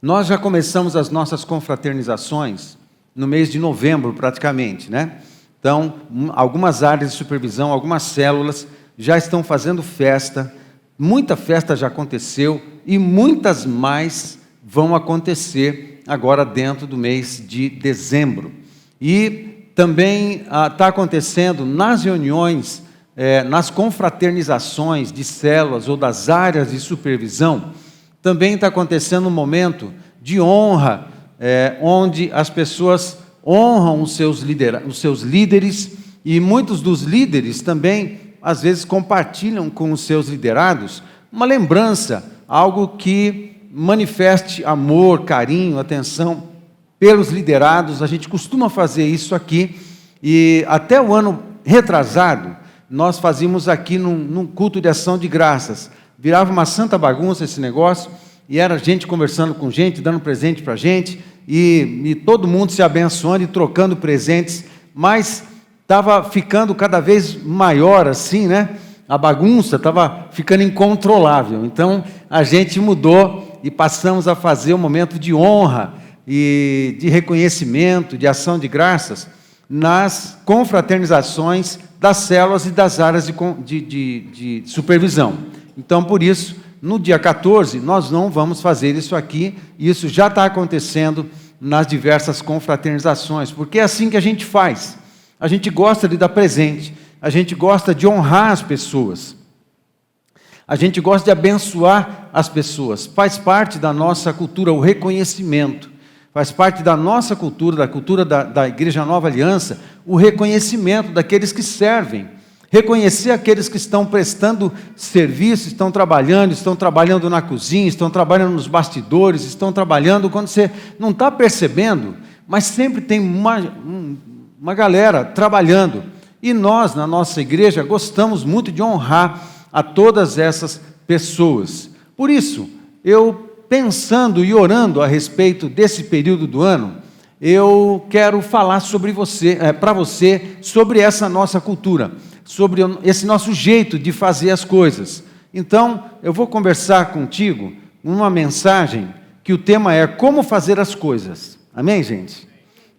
Nós já começamos as nossas confraternizações no mês de novembro, praticamente, né? Então, algumas áreas de supervisão, algumas células já estão fazendo festa, muita festa já aconteceu e muitas mais vão acontecer agora dentro do mês de dezembro. E também está acontecendo nas reuniões, nas confraternizações de células ou das áreas de supervisão, também está acontecendo um momento de honra, onde as pessoas honram os seus líderes, e muitos dos líderes também, às vezes, compartilham com os seus liderados uma lembrança, algo que manifeste amor, carinho, atenção pelos liderados. A gente costuma fazer isso aqui, e até o ano retrasado, nós fazíamos aqui num culto de ação de graças. Virava uma santa bagunça esse negócio, e era gente conversando com gente, dando presente para gente, e todo mundo se abençoando e trocando presentes, mas estava ficando cada vez maior assim, né? A bagunça estava ficando incontrolável. Então, a gente mudou e passamos a fazer um momento de honra e de reconhecimento, de ação de graças, nas confraternizações das células e das áreas de supervisão. Então, por isso, no dia 14, nós não vamos fazer isso aqui, e isso já está acontecendo nas diversas confraternizações, porque é assim que a gente faz. A gente gosta de dar presente, a gente gosta de honrar as pessoas, a gente gosta de abençoar as pessoas. Faz parte da nossa cultura o reconhecimento, faz parte da nossa cultura, da cultura da Igreja Nova Aliança, o reconhecimento daqueles que servem. Reconhecer aqueles que estão prestando serviço, estão trabalhando na cozinha, estão trabalhando nos bastidores, estão trabalhando quando você não está percebendo, mas sempre tem uma galera trabalhando. E nós, na nossa igreja, gostamos muito de honrar a todas essas pessoas. Por isso, eu pensando e orando a respeito desse período do ano, eu quero falar para você sobre essa nossa cultura, sobre esse nosso jeito de fazer as coisas. Então, eu vou conversar contigo uma mensagem que o tema é como fazer as coisas. Amém, gente?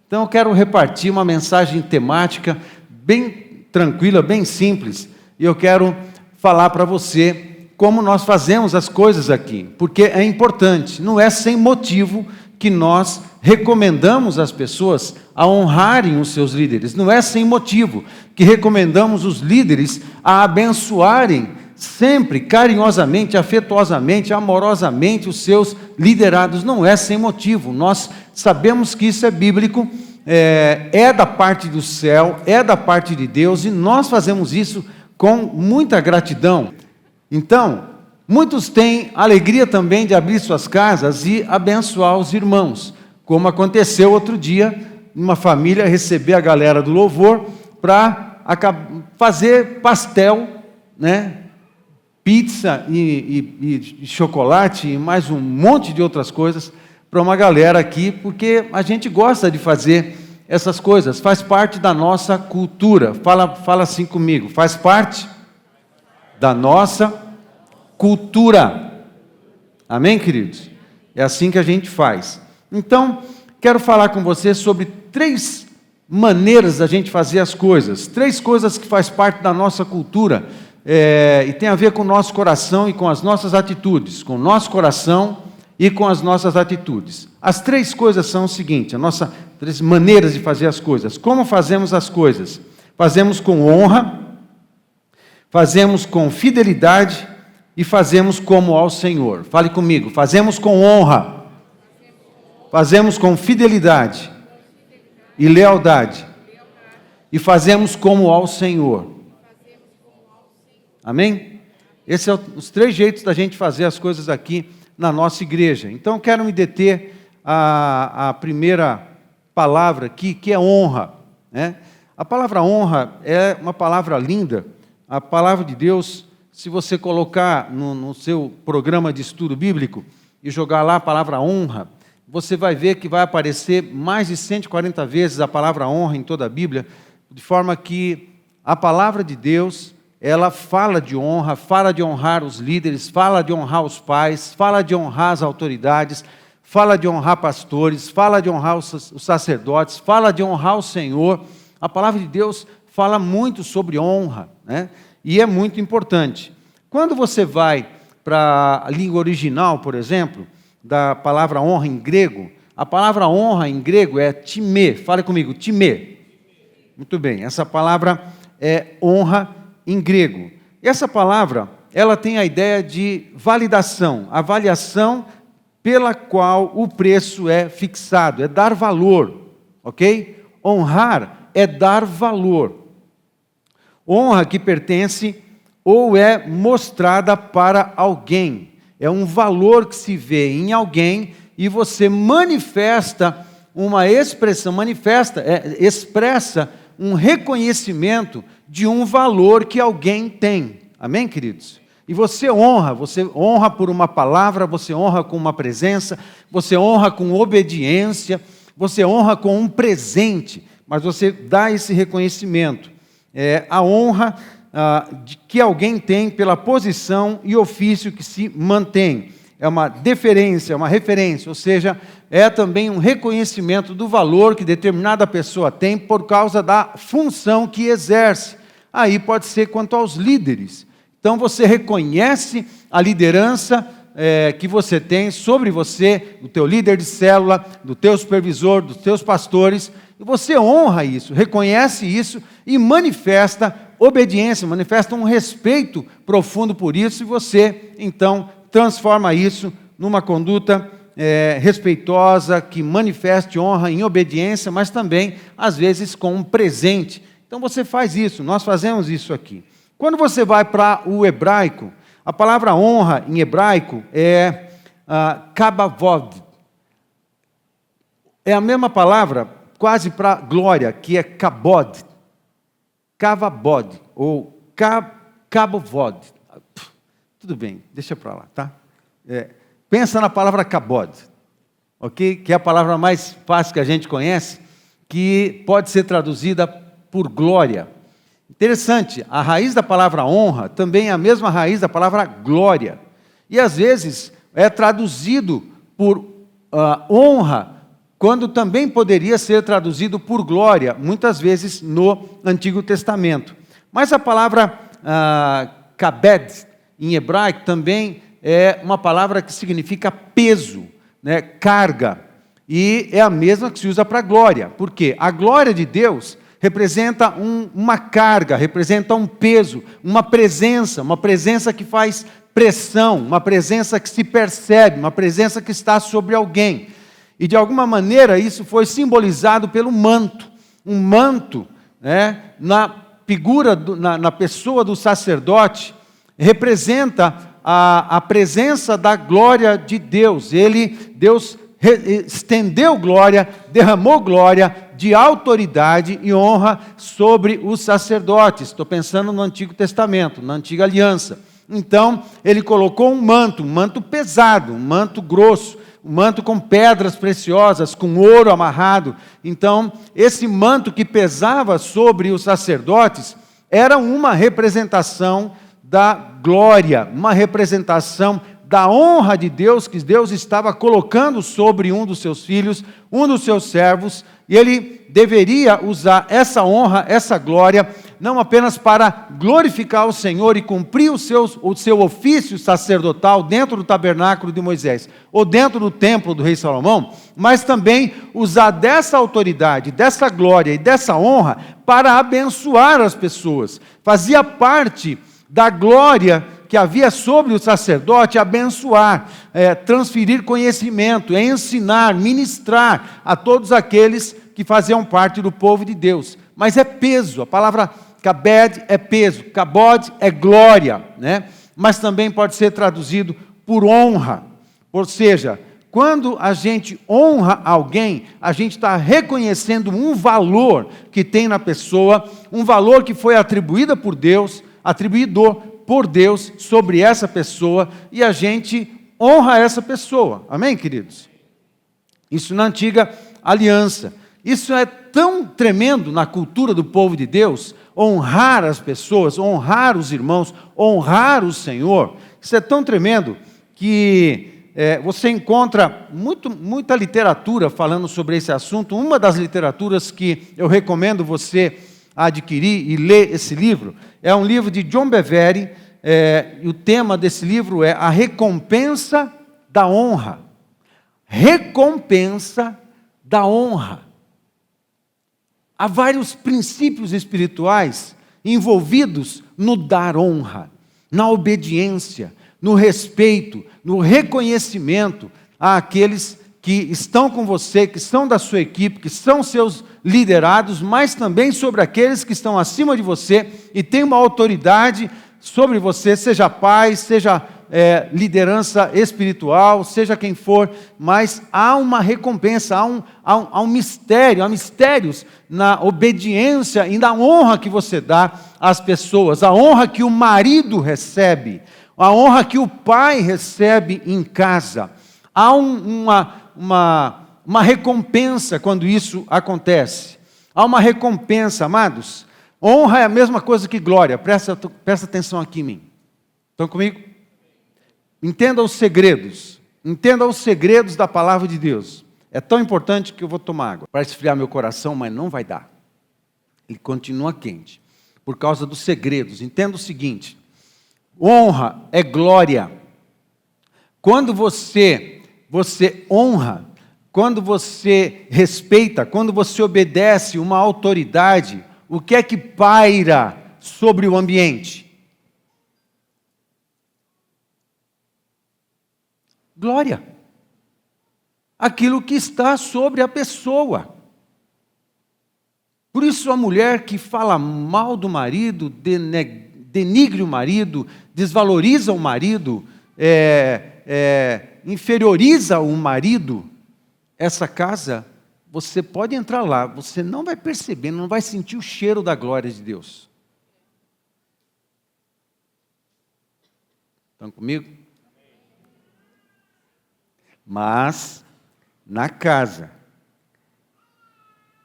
Então, eu quero repartir uma mensagem temática bem tranquila, bem simples, e eu quero falar para você como nós fazemos as coisas aqui, porque é importante, não é sem motivo que nós recomendamos às pessoas a honrarem os seus líderes. Não é sem motivo que recomendamos os líderes a abençoarem sempre, carinhosamente, afetuosamente, amorosamente os seus liderados. Não é sem motivo. Nós sabemos que isso é bíblico, é da parte do céu, é da parte de Deus, e nós fazemos isso com muita gratidão. Então, muitos têm alegria também de abrir suas casas e abençoar os irmãos, como aconteceu outro dia, uma família receber a galera do louvor para fazer pastel, né? Pizza e chocolate e mais um monte de outras coisas para uma galera aqui, porque a gente gosta de fazer essas coisas, faz parte da nossa cultura. Fala assim comigo, faz parte da nossa cultura. Amém, queridos? É assim que a gente faz. Então, quero falar com você sobre 3 maneiras da gente fazer as coisas, 3 coisas que faz parte da nossa cultura, e tem a ver com o nosso coração e com as nossas atitudes, com o nosso coração e com as nossas atitudes. As 3 coisas são o seguinte, 3 maneiras de fazer as coisas. Como fazemos as coisas? Fazemos com honra, fazemos com fidelidade e fazemos como ao Senhor. Fale comigo, fazemos com honra, fazemos com fidelidade e lealdade, e fazemos como ao Senhor. Amém? Esses são os 3 jeitos da gente fazer as coisas aqui na nossa igreja. Então, quero me deter à primeira palavra aqui, que é honra, né? A palavra honra é uma palavra linda. A palavra de Deus, se você colocar no seu programa de estudo bíblico e jogar lá a palavra honra, você vai ver que vai aparecer mais de 140 vezes a palavra honra em toda a Bíblia, de forma que a palavra de Deus, ela fala de honra, fala de honrar os líderes, fala de honrar os pais, fala de honrar as autoridades, fala de honrar pastores, fala de honrar os sacerdotes, fala de honrar o Senhor. A palavra de Deus fala muito sobre honra, né? E é muito importante. Quando você vai para a língua original, por exemplo, da palavra honra em grego, a palavra honra em grego é timê. Fale comigo, timê. Muito bem, essa palavra é honra em grego. E essa palavra, ela tem a ideia de validação, avaliação pela qual o preço é fixado, é dar valor, ok? Honrar é dar valor. Honra que pertence ou é mostrada para alguém. É um valor que se vê em alguém e você manifesta uma expressão, expressa um reconhecimento de um valor que alguém tem. Amém, queridos? E você honra por uma palavra, você honra com uma presença, você honra com obediência, você honra com um presente, mas você dá esse reconhecimento. A honra que alguém tem pela posição e ofício que se mantém. É uma deferência, uma referência, ou seja, é também um reconhecimento do valor que determinada pessoa tem por causa da função que exerce. Aí pode ser quanto aos líderes. Então você reconhece a liderança que você tem sobre você, do teu líder de célula, do teu supervisor, dos teus pastores, e você honra isso, reconhece isso e manifesta obediência, manifesta um respeito profundo por isso, e você, então, transforma isso numa conduta respeitosa, que manifeste honra em obediência, mas também, às vezes, com um presente. Então você faz isso, nós fazemos isso aqui. Quando você vai para o hebraico, a palavra honra em hebraico é kabavod. É a mesma palavra quase para glória, que é kabod. Kavabod, ou kabovod. Tudo bem, deixa para lá, tá? Pensa na palavra kabod, ok? Que é a palavra mais fácil que a gente conhece, que pode ser traduzida por glória. Interessante, a raiz da palavra honra também é a mesma raiz da palavra glória. E às vezes é traduzido por honra, quando também poderia ser traduzido por glória, muitas vezes no Antigo Testamento. Mas a palavra kabed, em hebraico, também é uma palavra que significa peso, né, carga. E é a mesma que se usa para glória. Por quê? A glória de Deus representa uma carga, representa um peso, uma presença que faz pressão, uma presença que se percebe, uma presença que está sobre alguém. E de alguma maneira isso foi simbolizado pelo manto. Um manto, né, na figura, na pessoa do sacerdote, representa a presença da glória de Deus. Deus estendeu glória, derramou glória de autoridade e honra sobre os sacerdotes. Estou pensando no Antigo Testamento, na Antiga Aliança. Então, ele colocou um manto pesado, um manto grosso, um manto com pedras preciosas, com ouro amarrado. Então, esse manto que pesava sobre os sacerdotes era uma representação da glória, uma representação da honra de Deus, que Deus estava colocando sobre um dos seus filhos, um dos seus servos, e ele deveria usar essa honra, essa glória, não apenas para glorificar o Senhor e cumprir o seu ofício sacerdotal dentro do tabernáculo de Moisés, ou dentro do templo do rei Salomão, mas também usar dessa autoridade, dessa glória e dessa honra para abençoar as pessoas. Fazia parte da glória que havia sobre o sacerdote abençoar, transferir conhecimento, ensinar, ministrar a todos aqueles que faziam parte do povo de Deus. Mas é peso, a palavra kabed é peso, kabod é glória, né? Mas também pode ser traduzido por honra. Ou seja, quando a gente honra alguém, a gente está reconhecendo um valor que tem na pessoa, um valor que foi atribuído por Deus sobre essa pessoa, e a gente honra essa pessoa. Amém, queridos? Isso na Antiga Aliança. Isso é tão tremendo na cultura do povo de Deus, honrar as pessoas, honrar os irmãos, honrar o Senhor. Isso é tão tremendo que você encontra muita literatura falando sobre esse assunto. Uma das literaturas que eu recomendo você adquirir e ler esse livro é um livro de John Bevere, e o tema desse livro é A Recompensa da Honra. Recompensa da honra. Há vários princípios espirituais envolvidos no dar honra, na obediência, no respeito, no reconhecimento àqueles que estão com você, que são da sua equipe, que são seus liderados, mas também sobre aqueles que estão acima de você e têm uma autoridade sobre você, seja pai, seja liderança espiritual, seja quem for, mas há uma recompensa, há um mistério, há mistérios na obediência e na honra que você dá às pessoas, a honra que o marido recebe, a honra que o pai recebe em casa. Há uma recompensa quando isso acontece. Há uma recompensa, amados. Honra é a mesma coisa que glória. Presta atenção aqui em mim. Estão comigo? Entenda os segredos. Entenda os segredos da palavra de Deus. É tão importante que eu vou tomar água para esfriar meu coração, mas não vai dar. Ele continua quente. Por causa dos segredos. Entenda o seguinte. Honra é glória. Quando você honra, quando você respeita, quando você obedece uma autoridade, o que é que paira sobre o ambiente? Glória. Aquilo que está sobre a pessoa. Por isso a mulher que fala mal do marido, denigre o marido, desvaloriza o marido, inferioriza o marido, essa casa, você pode entrar lá, você não vai perceber, não vai sentir o cheiro da glória de Deus. Estão comigo? Mas, na casa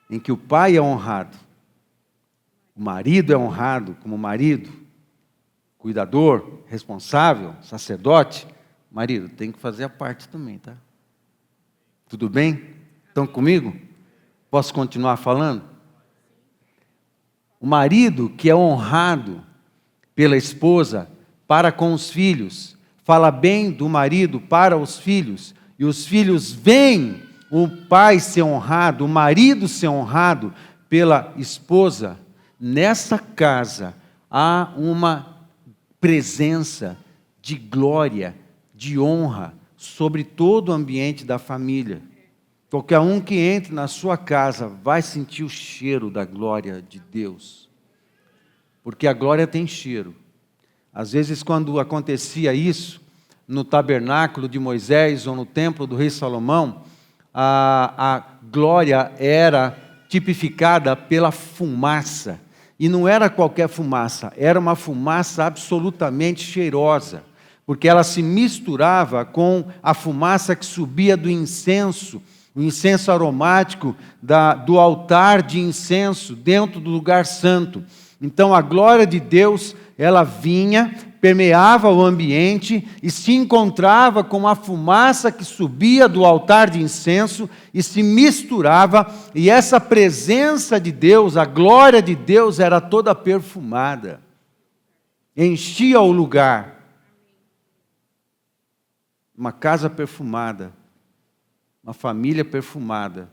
em que o pai é honrado, o marido é honrado como marido, cuidador, responsável, sacerdote, marido, tem que fazer a parte também, tá? Tudo bem? Estão comigo? Posso continuar falando? O marido que é honrado pela esposa para com os filhos, fala bem do marido para os filhos, e os filhos veem o pai ser honrado, o marido ser honrado pela esposa, nessa casa há uma presença de glória, de honra sobre todo o ambiente da família. Qualquer um que entre na sua casa vai sentir o cheiro da glória de Deus. Porque a glória tem cheiro. Às vezes, quando acontecia isso, no tabernáculo de Moisés ou no templo do rei Salomão, a glória era tipificada pela fumaça. E não era qualquer fumaça, era uma fumaça absolutamente cheirosa, porque ela se misturava com a fumaça que subia do incenso, o incenso aromático do altar de incenso dentro do lugar santo. Então a glória de Deus, ela vinha, permeava o ambiente e se encontrava com a fumaça que subia do altar de incenso e se misturava, e essa presença de Deus, a glória de Deus era toda perfumada, enchia o lugar. Uma casa perfumada, uma família perfumada,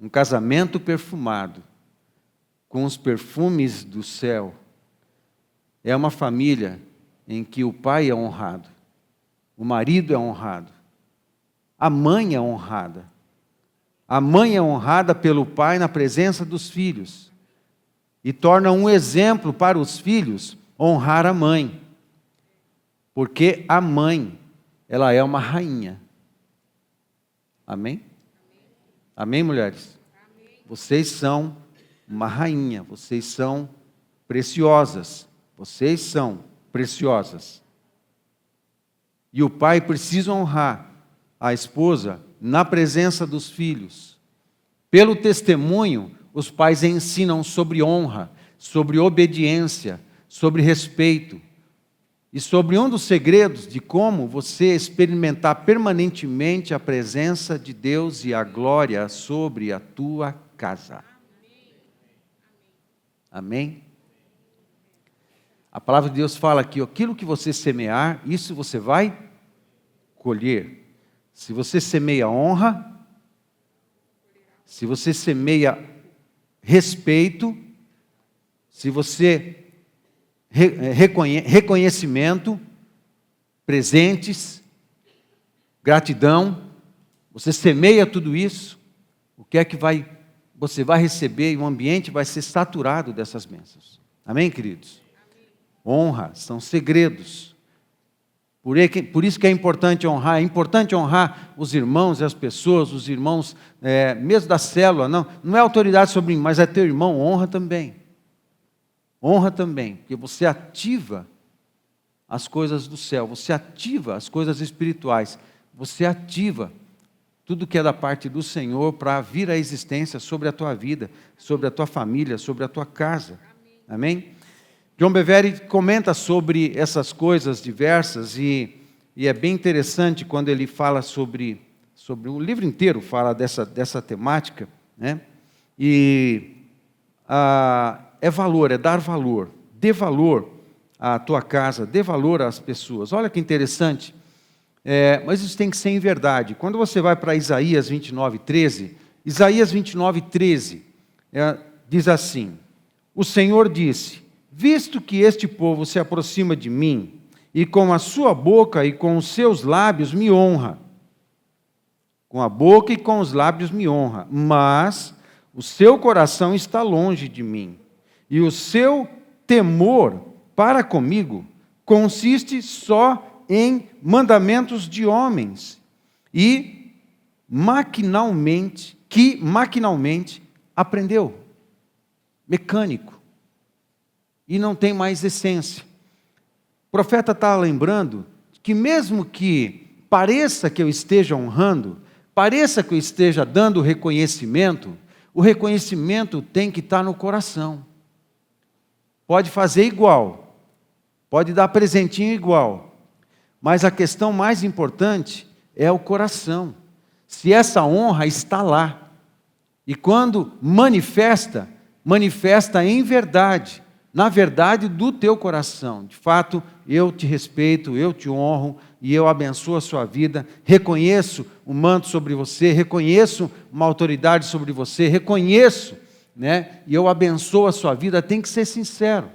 um casamento perfumado, com os perfumes do céu. É uma família em que o pai é honrado, o marido é honrado, a mãe é honrada. A mãe é honrada pelo pai na presença dos filhos e torna um exemplo para os filhos honrar a mãe, porque a mãe, ela é uma rainha. Amém? Amém, mulheres? Amém. Vocês são uma rainha, vocês são preciosas. Vocês são preciosas. E o pai precisa honrar a esposa na presença dos filhos. Pelo testemunho, os pais ensinam sobre honra, sobre obediência, sobre respeito. e sobre um dos segredos de como você experimentar permanentemente a presença de Deus e a glória sobre a tua casa. Amém? A palavra de Deus fala que aquilo que você semear, isso você vai colher. Se você semeia honra, se você semeia respeito, se você reconhecimento, presentes, gratidão, você semeia tudo isso, o que é que você vai receber e o ambiente vai ser saturado dessas bênçãos. Amém, queridos? Honra, são segredos. Por isso que é importante honrar os irmãos e as pessoas, os irmãos, mesmo da célula, não é autoridade sobre mim, mas é teu irmão, honra também. Honra também, porque você ativa as coisas do céu, você ativa as coisas espirituais, você ativa tudo que é da parte do Senhor para vir à existência sobre a tua vida, sobre a tua família, sobre a tua casa. Amém? John Bevere comenta sobre essas coisas diversas e é bem interessante quando ele fala sobre o livro inteiro fala dessa temática, né? E é valor, é dar valor. Dê valor à tua casa, dê valor às pessoas. Olha que interessante. Mas isso tem que ser em verdade. Quando você vai para Isaías 29:13, Isaías 29:13 diz assim: o Senhor disse: visto que este povo se aproxima de mim, e com a sua boca e com os seus lábios me honra. Com a boca e com os lábios me honra, mas o seu coração está longe de mim. E o seu temor para comigo consiste só em mandamentos de homens e maquinalmente aprendeu. Mecânico. E não tem mais essência. O profeta está lembrando que mesmo que pareça que eu esteja honrando, pareça que eu esteja dando reconhecimento, o reconhecimento tem que estar no coração. Pode fazer igual, pode dar presentinho igual, mas a questão mais importante é o coração. Se essa honra está lá, e quando manifesta em verdade, na verdade do teu coração. De fato, eu te respeito, eu te honro e eu abençoo a sua vida, reconheço um manto sobre você, reconheço uma autoridade sobre você, reconheço, e eu abençoo a sua vida. Tem que ser sincero,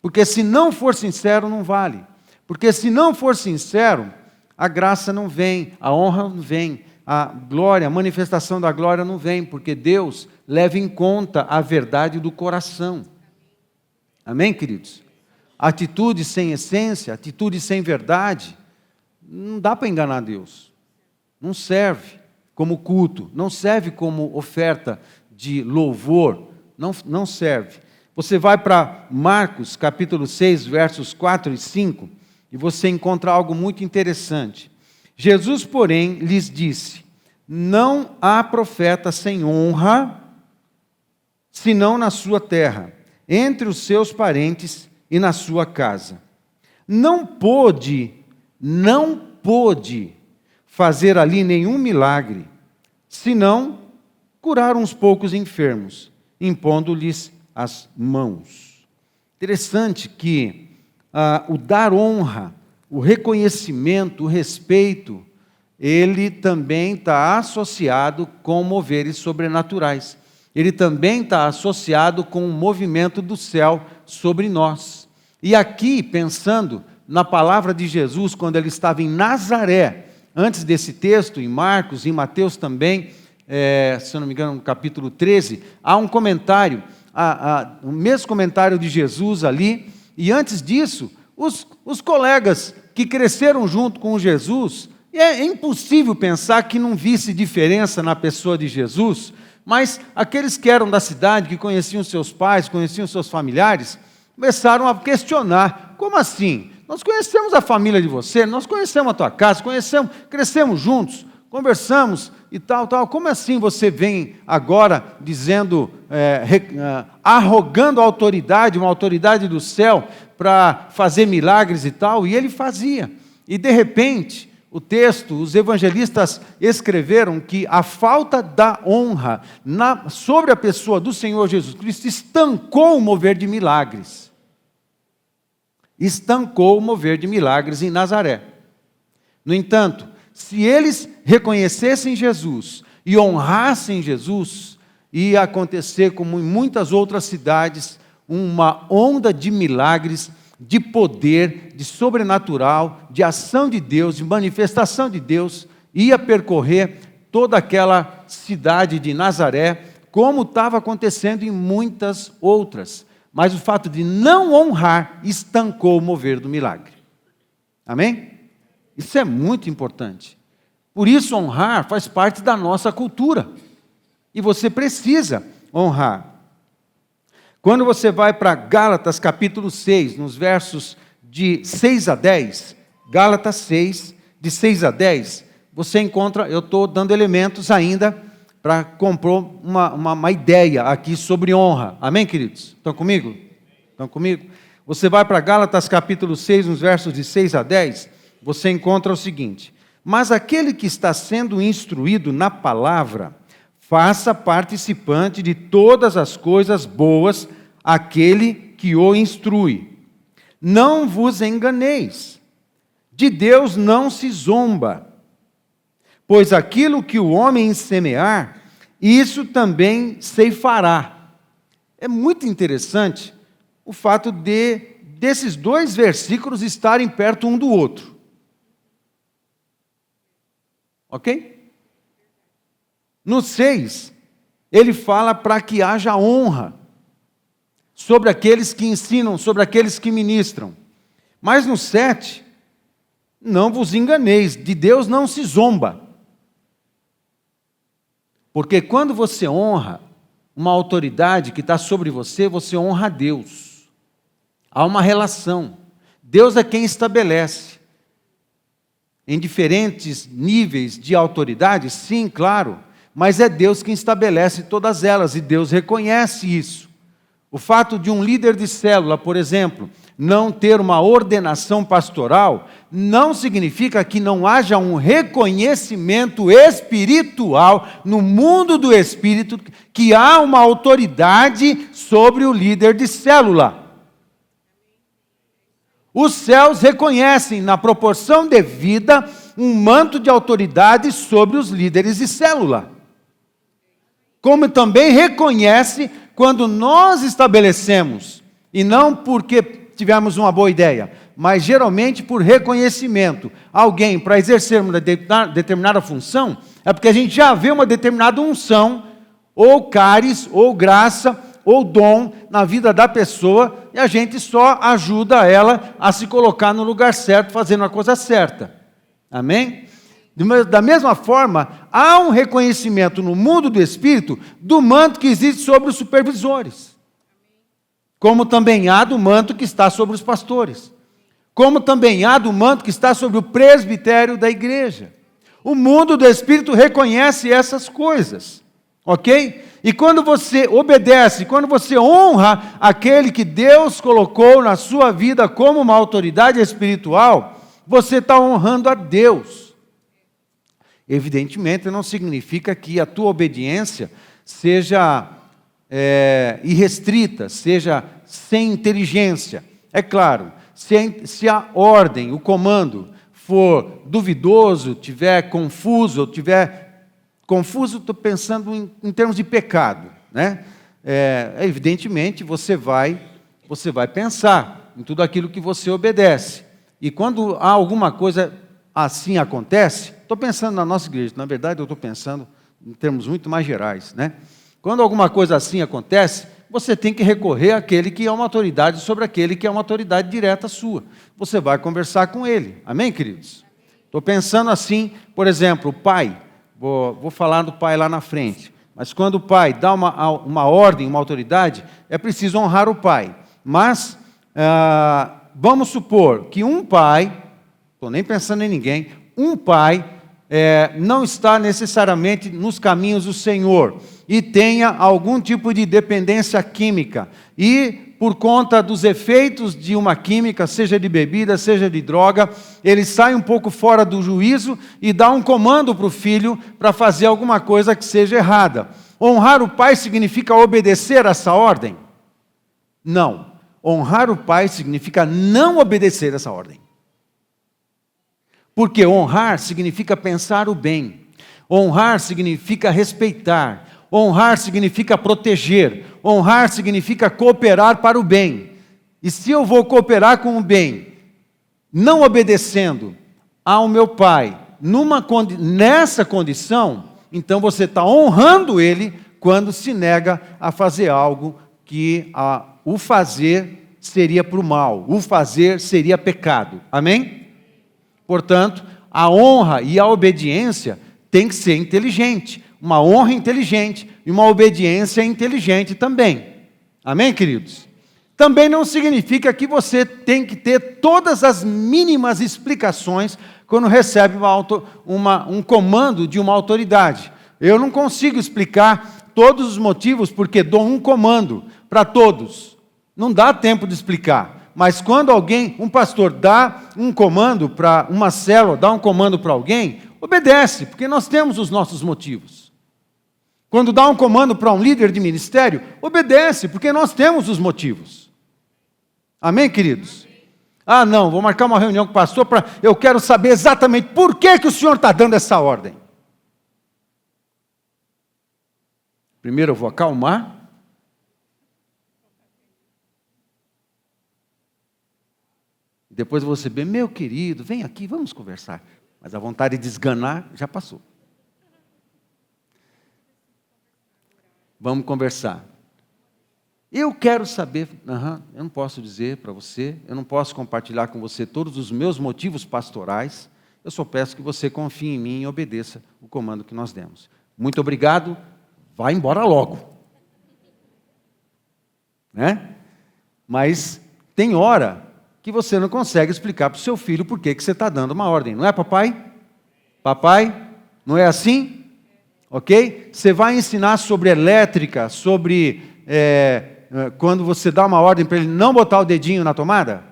porque se não for sincero não vale, porque se não for sincero a graça não vem, a honra não vem, a glória, a manifestação da glória não vem, porque Deus leva em conta a verdade do coração. Amém, queridos? Atitude sem essência, atitude sem verdade, não dá para enganar Deus, não serve como culto, não serve como oferta de louvor, não serve. Você vai para Marcos capítulo 6, versos 4 e 5, e você encontra algo muito interessante. Jesus, porém, lhes disse: não há profeta sem honra, senão na sua terra, entre os seus parentes e na sua casa. Não pôde fazer ali nenhum milagre, senão curar uns poucos enfermos, impondo-lhes as mãos. Interessante que o dar honra, o reconhecimento, o respeito, ele também está associado com moveres sobrenaturais. Ele também está associado com o movimento do céu sobre nós. E aqui, pensando na palavra de Jesus, quando ele estava em Nazaré, antes desse texto, em Marcos, em Mateus também, se eu não me engano, no capítulo 13, há um comentário, o mesmo comentário de Jesus ali, e antes disso, os colegas que cresceram junto com Jesus, é impossível pensar que não visse diferença na pessoa de Jesus, mas aqueles que eram da cidade, que conheciam seus pais, conheciam seus familiares, começaram a questionar: como assim? Nós conhecemos a família de você, nós conhecemos a tua casa, crescemos juntos, conversamos e tal. Como assim você vem agora dizendo, arrogando autoridade, uma autoridade do céu, para fazer milagres e tal? E ele fazia. E de repente, o texto, os evangelistas escreveram que a falta da honra sobre a pessoa do Senhor Jesus Cristo estancou o mover de milagres. Estancou o mover de milagres em Nazaré. No entanto, se eles reconhecessem Jesus e honrassem Jesus, ia acontecer como em muitas outras cidades, uma onda de milagres, de poder, de sobrenatural, de ação de Deus, de manifestação de Deus, ia percorrer toda aquela cidade de Nazaré, como estava acontecendo em muitas outras. Mas o fato de não honrar estancou o mover do milagre. Amém? Isso é muito importante. Por isso, honrar faz parte da nossa cultura. E você precisa honrar. Quando você vai para Gálatas capítulo 6, nos versos de 6 a 10, Gálatas 6, de 6 a 10, você encontra, eu estou dando elementos ainda para compor uma ideia aqui sobre honra. Amém, queridos? Estão comigo? Estão comigo? Você vai para Gálatas capítulo 6, nos versos de 6 a 10, você encontra o seguinte: mas aquele que está sendo instruído na palavra, faça participante de todas as coisas boas aquele que o instrui. Não vos enganeis, de Deus não se zomba, pois aquilo que o homem semear, isso também ceifará. É muito interessante o fato desses dois versículos estarem perto um do outro. Ok? No 6, ele fala para que haja honra sobre aqueles que ensinam, sobre aqueles que ministram. Mas no 7, não vos enganeis, de Deus não se zomba. Porque quando você honra uma autoridade que está sobre você, você honra a Deus. Há uma relação. Deus é quem estabelece. Em diferentes níveis de autoridade, sim, claro, mas é Deus quem estabelece todas elas, e Deus reconhece isso. O fato de um líder de célula, por exemplo, não ter uma ordenação pastoral, não significa que não haja um reconhecimento espiritual no mundo do espírito, que há uma autoridade sobre o líder de célula. Os céus reconhecem, na proporção devida, um manto de autoridade sobre os líderes de célula. Como também reconhece quando nós estabelecemos, e não porque tivemos uma boa ideia, mas geralmente por reconhecimento, alguém para exercer uma determinada função, é porque a gente já vê uma determinada unção, ou cáris, ou graça, ou dom na vida da pessoa, e a gente só ajuda ela a se colocar no lugar certo, fazendo a coisa certa. Amém? Da mesma forma, há um reconhecimento no mundo do Espírito do manto que existe sobre os supervisores. Como também há do manto que está sobre os pastores. Como também há do manto que está sobre o presbitério da igreja. O mundo do Espírito reconhece essas coisas. Ok? E quando você obedece, quando você honra aquele que Deus colocou na sua vida como uma autoridade espiritual, você está honrando a Deus. Evidentemente, não significa que a tua obediência seja irrestrita, seja sem inteligência. É claro, se a ordem, o comando for duvidoso, tiver confuso, estou pensando em termos de pecado, né? Evidentemente, você vai pensar em tudo aquilo que você obedece. E quando há alguma coisa assim acontece, estou pensando na nossa igreja, na verdade eu estou pensando em termos muito mais gerais, né? Quando alguma coisa assim acontece, você tem que recorrer àquele que é uma autoridade sobre aquele que é uma autoridade direta sua. Você vai conversar com ele. Amém, queridos? Estou pensando assim, por exemplo, o pai. Vou falar do pai lá na frente. Mas quando o pai dá uma ordem, uma autoridade, é preciso honrar o pai. Mas, vamos supor que um pai, estou nem pensando em ninguém, um pai não está necessariamente nos caminhos do Senhor e tenha algum tipo de dependência química e por conta dos efeitos de uma química, seja de bebida, seja de droga, ele sai um pouco fora do juízo e dá um comando para o filho para fazer alguma coisa que seja errada. Honrar o pai significa obedecer a essa ordem? Não. Honrar o pai significa não obedecer essa ordem. Porque honrar significa pensar o bem. Honrar significa respeitar. Honrar significa proteger. Honrar significa cooperar para o bem. E se eu vou cooperar com o bem, não obedecendo ao meu pai, nessa condição, então você está honrando ele quando se nega a fazer algo que o fazer seria para o mal, o fazer seria pecado. Amém? Portanto, a honra e a obediência tem que ser inteligente. Uma honra inteligente e uma obediência inteligente também. Amém, queridos? Também não significa que você tem que ter todas as mínimas explicações quando recebe um comando de uma autoridade. Eu não consigo explicar todos os motivos porque dou um comando para todos. Não dá tempo de explicar. Mas quando um pastor dá um comando para uma célula, dá um comando para alguém, obedece, porque nós temos os nossos motivos. Quando dá um comando para um líder de ministério, obedece, porque nós temos os motivos. Amém, queridos? Ah, não, vou marcar uma reunião com o pastor, eu quero saber exatamente por que o senhor está dando essa ordem. Primeiro eu vou acalmar. Depois eu vou receber, meu querido, vem aqui, vamos conversar. Mas a vontade de esganar já passou. Vamos conversar. Eu quero saber, eu não posso dizer para você, eu não posso compartilhar com você todos os meus motivos pastorais, eu só peço que você confie em mim e obedeça o comando que nós demos. Muito obrigado, vá embora logo. Né? Mas tem hora que você não consegue explicar para o seu filho por que você está dando uma ordem. Não é, papai? Papai, não é assim? Ok? Você vai ensinar sobre elétrica, sobre quando você dá uma ordem para ele não botar o dedinho na tomada?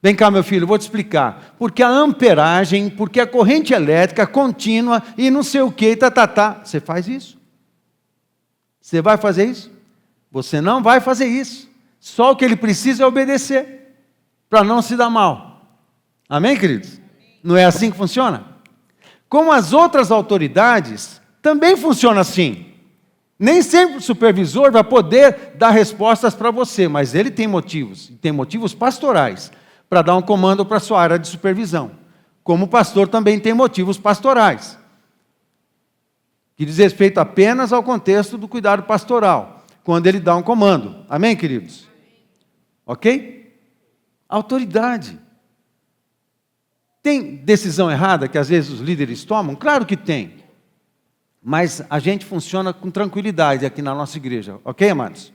Vem cá, meu filho, eu vou te explicar. Porque a amperagem, porque a corrente elétrica contínua e não sei o que, Você faz isso? Você vai fazer isso? Você não vai fazer isso. Só o que ele precisa é obedecer, para não se dar mal. Amém, queridos? Não é assim que funciona? Como as outras autoridades, também funciona assim. Nem sempre o supervisor vai poder dar respostas para você, mas ele tem motivos pastorais, para dar um comando para a sua área de supervisão. Como o pastor também tem motivos pastorais, que diz respeito apenas ao contexto do cuidado pastoral, quando ele dá um comando. Amém, queridos? Ok? Autoridade. Tem decisão errada que às vezes os líderes tomam? Claro que tem. Mas a gente funciona com tranquilidade aqui na nossa igreja. Ok, amados?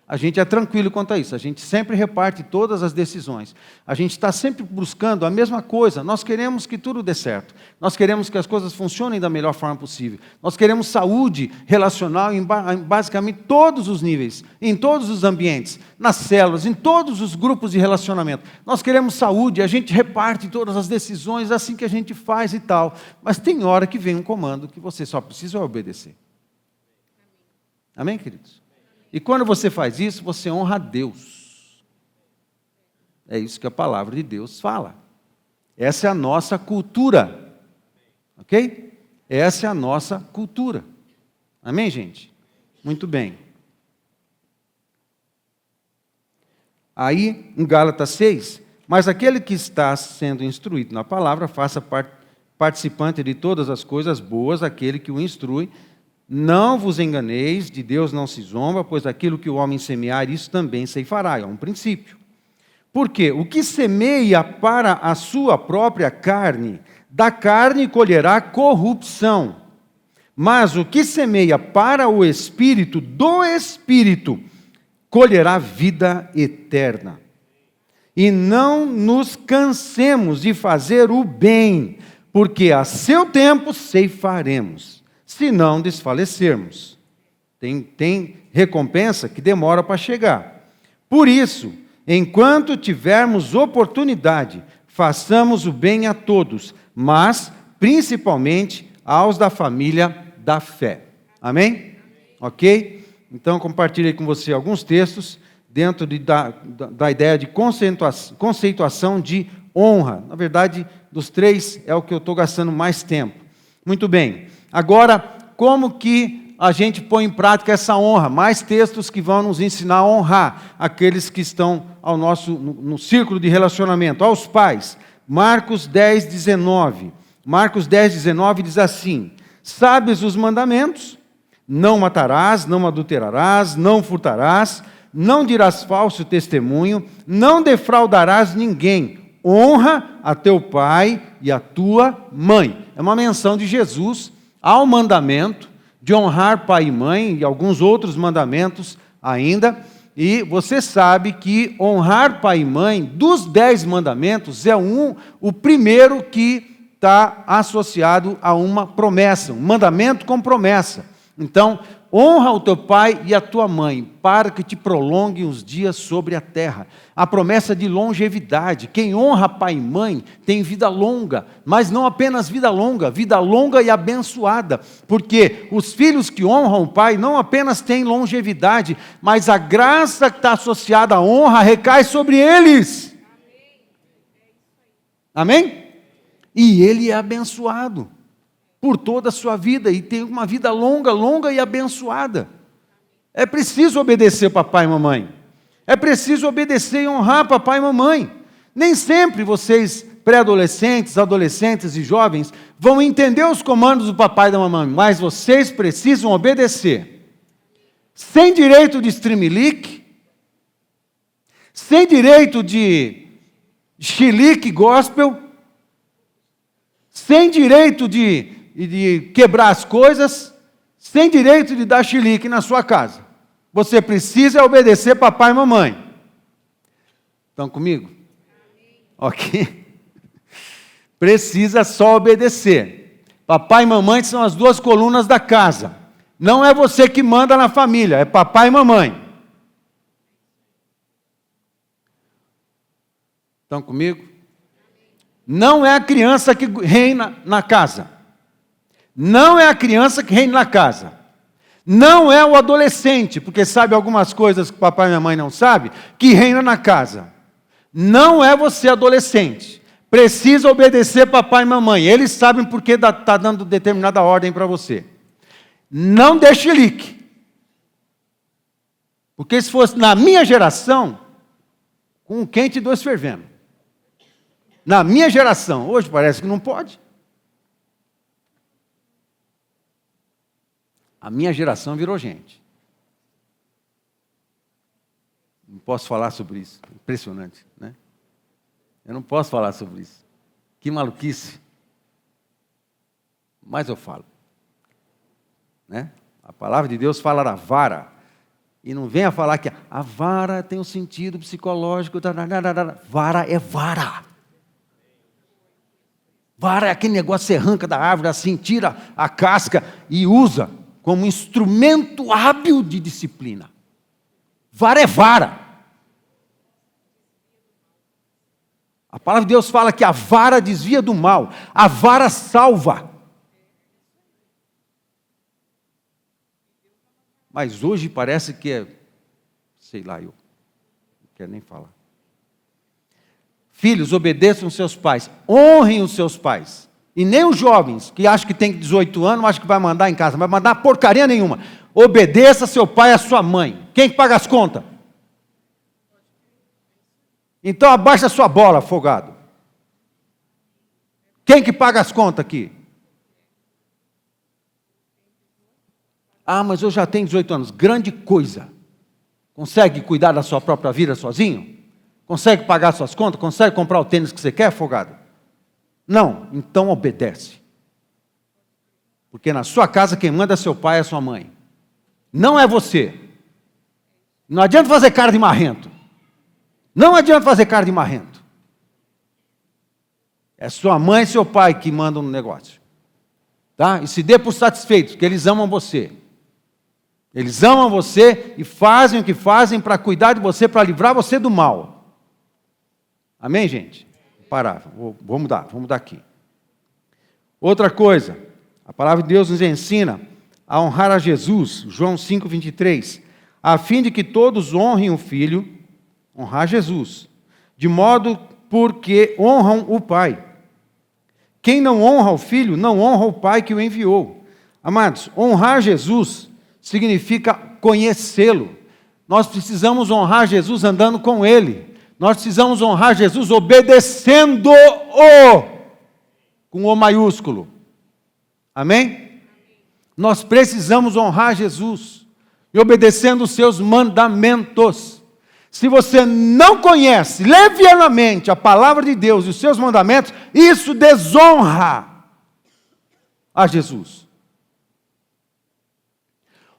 A gente é tranquilo quanto a isso. A gente sempre reparte todas as decisões. A gente está sempre buscando a mesma coisa. Nós queremos que tudo dê certo. Nós queremos que as coisas funcionem da melhor forma possível. Nós queremos saúde relacional em basicamente todos os níveis, em todos os ambientes, nas células, em todos os grupos de relacionamento. Nós queremos saúde, a gente reparte todas as decisões, assim que a gente faz e tal. Mas tem hora que vem um comando que você só precisa obedecer. Amém, queridos? E quando você faz isso, você honra a Deus. É isso que a palavra de Deus fala. Essa é a nossa cultura. Ok? Essa é a nossa cultura. Amém, gente? Muito bem. Aí, em Gálatas 6, mas aquele que está sendo instruído na palavra, faça participante de todas as coisas boas, aquele que o instrui. Não vos enganeis, de Deus não se zomba, pois aquilo que o homem semear, isso também ceifará. É um princípio. Porque o que semeia para a sua própria carne, da carne colherá corrupção. Mas o que semeia para o Espírito, do Espírito, colherá vida eterna. E não nos cansemos de fazer o bem, porque a seu tempo ceifaremos, se não desfalecermos. Tem recompensa que demora para chegar. Por isso, enquanto tivermos oportunidade, façamos o bem a todos, mas principalmente aos da família da fé. Amém? Ok? Então, compartilhei com você alguns textos dentro da ideia de conceituação de honra. Na verdade, dos 3 é o que eu estou gastando mais tempo. Muito bem. Agora, como que a gente põe em prática essa honra? Mais textos que vão nos ensinar a honrar aqueles que estão no círculo de relacionamento, aos pais. Marcos 10, 19. Marcos 10, 19 diz assim: sabes os mandamentos? Não matarás, não adulterarás, não furtarás, não dirás falso testemunho, não defraudarás ninguém. Honra a teu pai e a tua mãe. É uma menção de Jesus ao mandamento de honrar pai e mãe e alguns outros mandamentos ainda. E você sabe que honrar pai e mãe, dos 10 mandamentos, é o primeiro que está associado a uma promessa, um mandamento com promessa. Então, honra o teu pai e a tua mãe, para que te prolonguem os dias sobre a terra. A promessa de longevidade. Quem honra pai e mãe tem vida longa, mas não apenas vida longa e abençoada. Porque os filhos que honram o pai não apenas têm longevidade, mas a graça que está associada à honra recai sobre eles. Amém? E ele é abençoado por toda a sua vida, e tem uma vida longa e abençoada. É preciso obedecer papai e mamãe. É preciso obedecer e honrar papai e mamãe. Nem sempre vocês, pré-adolescentes, adolescentes e jovens, vão entender os comandos do papai e da mamãe, mas vocês precisam obedecer. Sem direito de streamlick, sem direito de chilique gospel, sem direito de quebrar as coisas, sem direito de dar chilique na sua casa. Você precisa obedecer papai e mamãe. Estão comigo? Ok. Precisa só obedecer. Papai e mamãe são as 2 colunas da casa. Não é você que manda na família, é papai e mamãe. Estão comigo? Não é a criança que reina na casa. Não é a criança que reina na casa. Não é o adolescente, porque sabe algumas coisas que o papai e minha mãe não sabem, que reina na casa. Não é você adolescente. Precisa obedecer papai e mamãe. Eles sabem porque está dando determinada ordem para você. Não dê chilique. Porque se fosse na minha geração, com um quente e 2 fervendo. Na minha geração, hoje parece que não pode. A minha geração virou gente. Não posso falar sobre isso. Impressionante, né? Eu não posso falar sobre isso. Que maluquice. Mas eu falo. Né? A palavra de Deus fala da vara. E não venha falar que a vara tem um sentido psicológico. Vara é vara. Vara é aquele negócio que você arranca da árvore assim, tira a casca e usa como instrumento hábil de disciplina. Vara é vara. A palavra de Deus fala que a vara desvia do mal, a vara salva. Mas hoje parece que é, sei lá, eu não quero nem falar. Filhos, obedeçam os seus pais, honrem os seus pais. E nem os jovens, que acham que tem 18 anos, acham que vai mandar em casa, não vai mandar porcaria nenhuma. Obedeça seu pai e a sua mãe. Quem que paga as contas? Então abaixa a sua bola, folgado. Quem que paga as contas aqui? Ah, mas eu já tenho 18 anos. Grande coisa. Consegue cuidar da sua própria vida sozinho? Consegue pagar suas contas? Consegue comprar o tênis que você quer, folgado? Não, então obedece. Porque na sua casa quem manda é seu pai e a sua mãe. Não é você. Não adianta fazer cara de marrento. Não adianta fazer cara de marrento. É sua mãe e seu pai que mandam no negócio. Tá? E se dê por satisfeitos, porque eles amam você. Eles amam você e fazem o que fazem para cuidar de você, para livrar você do mal. Amém, gente? Parar, vou mudar aqui. Outra coisa, a palavra de Deus nos ensina a honrar a Jesus, João 5:23, a fim de que todos honrem o Filho, honrar Jesus, de modo porque honram o Pai. Quem não honra o Filho, não honra o Pai que o enviou. Amados, honrar Jesus significa conhecê-lo. Nós precisamos honrar Jesus andando com Ele. Nós precisamos honrar Jesus obedecendo-o, com O maiúsculo. Amém? Nós precisamos honrar Jesus e obedecendo os seus mandamentos. Se você não conhece levianamente a palavra de Deus e os seus mandamentos, isso desonra a Jesus.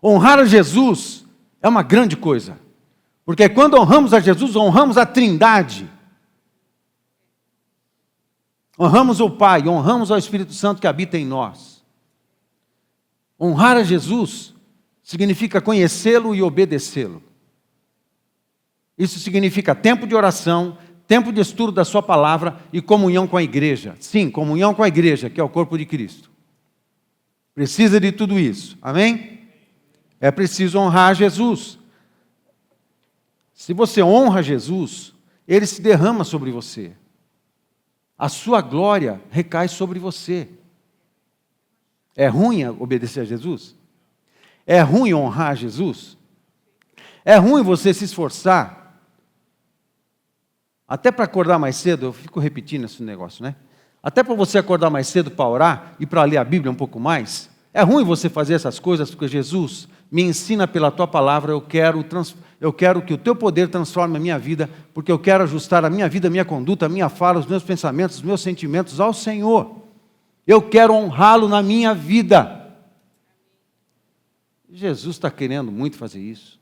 Honrar a Jesus é uma grande coisa, porque quando honramos a Jesus, honramos a Trindade. Honramos o Pai, honramos ao Espírito Santo que habita em nós. Honrar a Jesus significa conhecê-lo e obedecê-lo. Isso significa tempo de oração, tempo de estudo da sua palavra e comunhão com a igreja. Sim, comunhão com a igreja, que é o corpo de Cristo. Precisa de tudo isso, amém? É preciso honrar Jesus. Se você honra Jesus, Ele se derrama sobre você. A sua glória recai sobre você. É ruim obedecer a Jesus? É ruim honrar Jesus? É ruim você se esforçar? Até para acordar mais cedo, eu fico repetindo esse negócio, né? Até para você acordar mais cedo para orar e para ler a Bíblia um pouco mais. É ruim você fazer essas coisas, porque Jesus me ensina pela tua palavra, eu quero que o teu poder transforme a minha vida, porque eu quero ajustar a minha vida, a minha conduta, a minha fala, os meus pensamentos, os meus sentimentos ao Senhor. Eu quero honrá-lo na minha vida. Jesus está querendo muito fazer isso.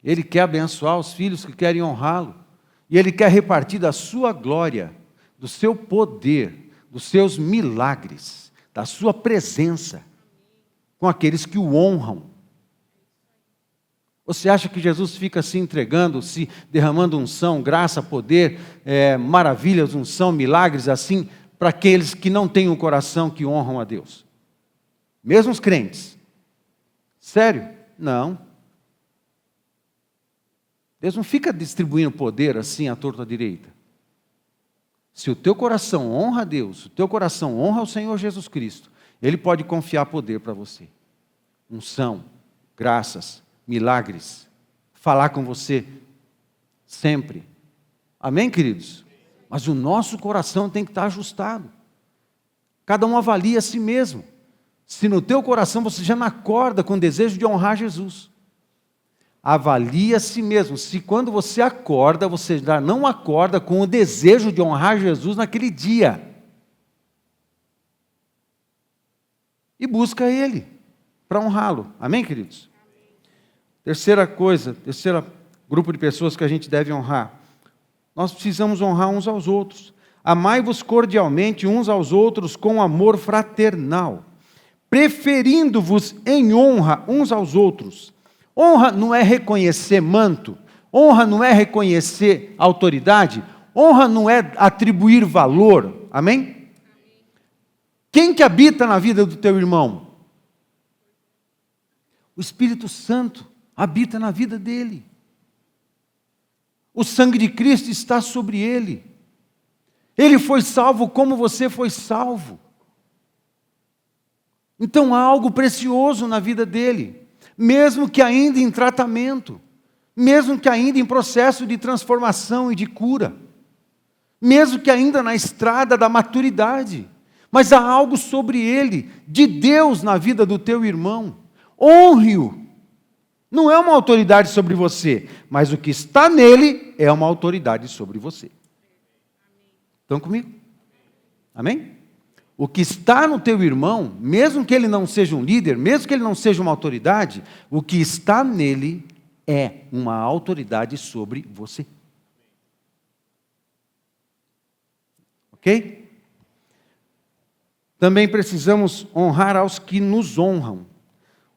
Ele quer abençoar os filhos que querem honrá-lo. E Ele quer repartir da sua glória, do seu poder, dos seus milagres, da sua presença, com aqueles que o honram. Você acha que Jesus fica se entregando, se derramando unção, graça, poder, maravilhas, unção, milagres assim, para aqueles que não têm um coração que honram a Deus? Mesmo os crentes. Sério? Não. Deus não fica distribuindo poder assim à torta à direita. Se o teu coração honra a Deus, se o teu coração honra o Senhor Jesus Cristo, Ele pode confiar poder para você. Unção, graças, milagres, falar com você sempre. Amém, queridos? Mas o nosso coração tem que estar ajustado. Cada um avalia a si mesmo. Se no teu coração você já não acorda com o desejo de honrar Jesus, avalie a si mesmo. Se quando você acorda, você já não acorda com o desejo de honrar Jesus naquele dia. E busca Ele para honrá-lo. Amém, queridos? Terceiro grupo de pessoas que a gente deve honrar. Nós precisamos honrar uns aos outros. Amai-vos cordialmente uns aos outros com amor fraternal, preferindo-vos em honra uns aos outros. Honra não é reconhecer manto, honra não é reconhecer autoridade, honra não é atribuir valor. Amém? Quem que habita na vida do teu irmão? O Espírito Santo habita na vida dele. O sangue de Cristo está sobre ele. Ele foi salvo como você foi salvo. Então há algo precioso na vida dele, mesmo que ainda em tratamento, mesmo que ainda em processo de transformação e de cura, mesmo que ainda na estrada da maturidade, mas há algo sobre ele, de Deus na vida do teu irmão. Honre-o. Não é uma autoridade sobre você, mas o que está nele é uma autoridade sobre você. Estão comigo? Amém? O que está no teu irmão, mesmo que ele não seja um líder, mesmo que ele não seja uma autoridade, o que está nele é uma autoridade sobre você. Ok? também precisamos honrar aos que nos honram.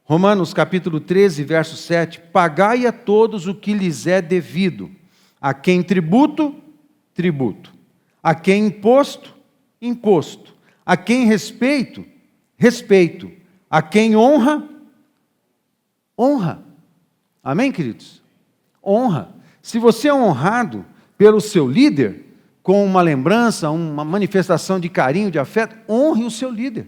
Romanos capítulo 13, verso 7, pagai a todos o que lhes é devido, a quem tributo, tributo, a quem imposto, imposto, a quem respeito, respeito, a quem honra, honra. Amém, queridos? Honra. Se você é honrado pelo seu líder, com uma lembrança, uma manifestação de carinho, de afeto, honre o seu líder.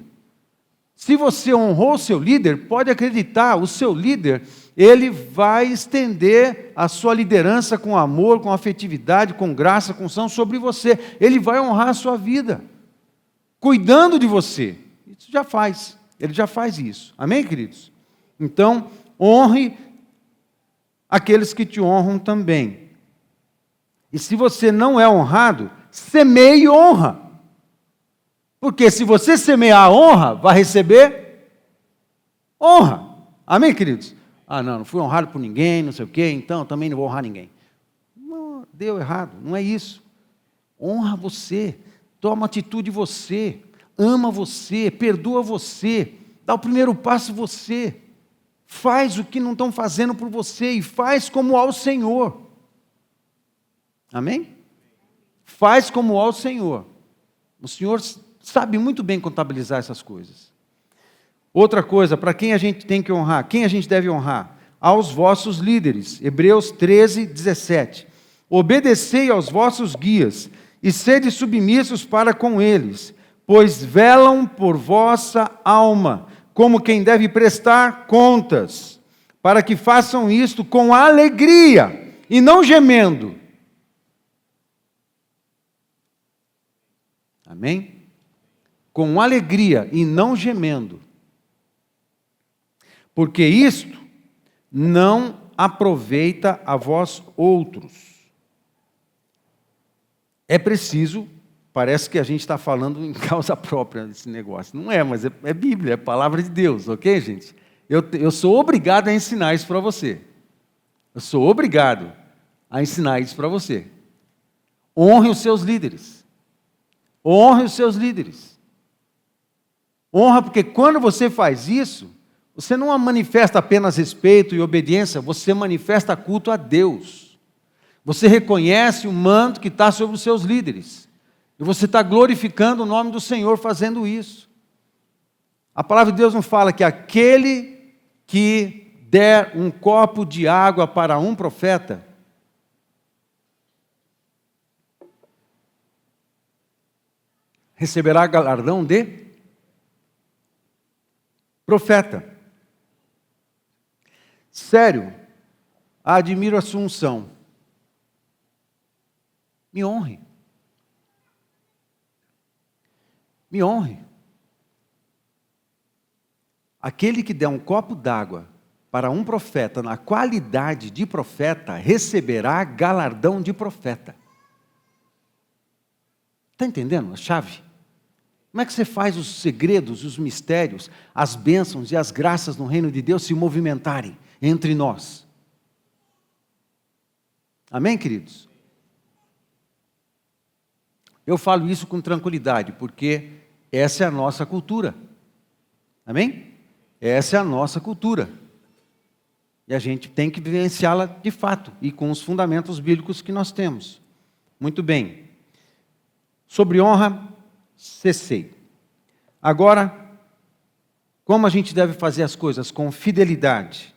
Se você honrou o seu líder, pode acreditar, o seu líder, ele vai estender a sua liderança com amor, com afetividade, com graça, com unção sobre você. Ele vai honrar a sua vida, cuidando de você. Isso já faz, ele já faz isso. Amém, queridos? Então, honre aqueles que te honram também. E se você não é honrado, semeie honra. Porque se você semear honra, vai receber honra. Amém, queridos? Ah, não fui honrado por ninguém, não sei o quê, então também não vou honrar ninguém. Não, deu errado, não é isso. Honra você, toma atitude você, ama você, perdoa você, dá o primeiro passo você. Faz o que não estão fazendo por você e faz como ao Senhor. Amém? Faz como ao Senhor. O Senhor sabe muito bem contabilizar essas coisas. Outra coisa, para quem a gente tem que honrar? Quem a gente deve honrar? Aos vossos líderes. Hebreus 13, 17. Obedecei aos vossos guias e sede submissos para com eles, pois velam por vossa alma, como quem deve prestar contas, para que façam isto com alegria e não gemendo. Amém? Com alegria e não gemendo. Porque isto não aproveita a vós outros. É preciso, parece que a gente está falando em causa própria desse negócio. Não é, mas é Bíblia, é palavra de Deus, ok, gente? Eu sou obrigado a ensinar isso para você. Eu sou obrigado a ensinar isso para você. Honre os seus líderes. Honre os seus líderes. Honra, porque quando você faz isso, você não manifesta apenas respeito e obediência, você manifesta culto a Deus. Você reconhece o manto que está sobre os seus líderes. E você está glorificando o nome do Senhor fazendo isso. A palavra de Deus não fala que aquele que der um copo de água para um profeta, receberá galardão de profeta. Sério, admiro a sua unção. Me honre. Me honre. Aquele que der um copo d'água para um profeta, na qualidade de profeta, receberá galardão de profeta. Está entendendo a chave? Como é que você faz os segredos, os mistérios, as bênçãos e as graças no reino de Deus se movimentarem entre nós? Amém, queridos? Eu falo isso com tranquilidade, porque essa é a nossa cultura. Amém? Essa é a nossa cultura. E a gente tem que vivenciá-la de fato, e com os fundamentos bíblicos que nós temos. Muito bem. Sobre honra, cessei. Agora, como a gente deve fazer as coisas? Com fidelidade.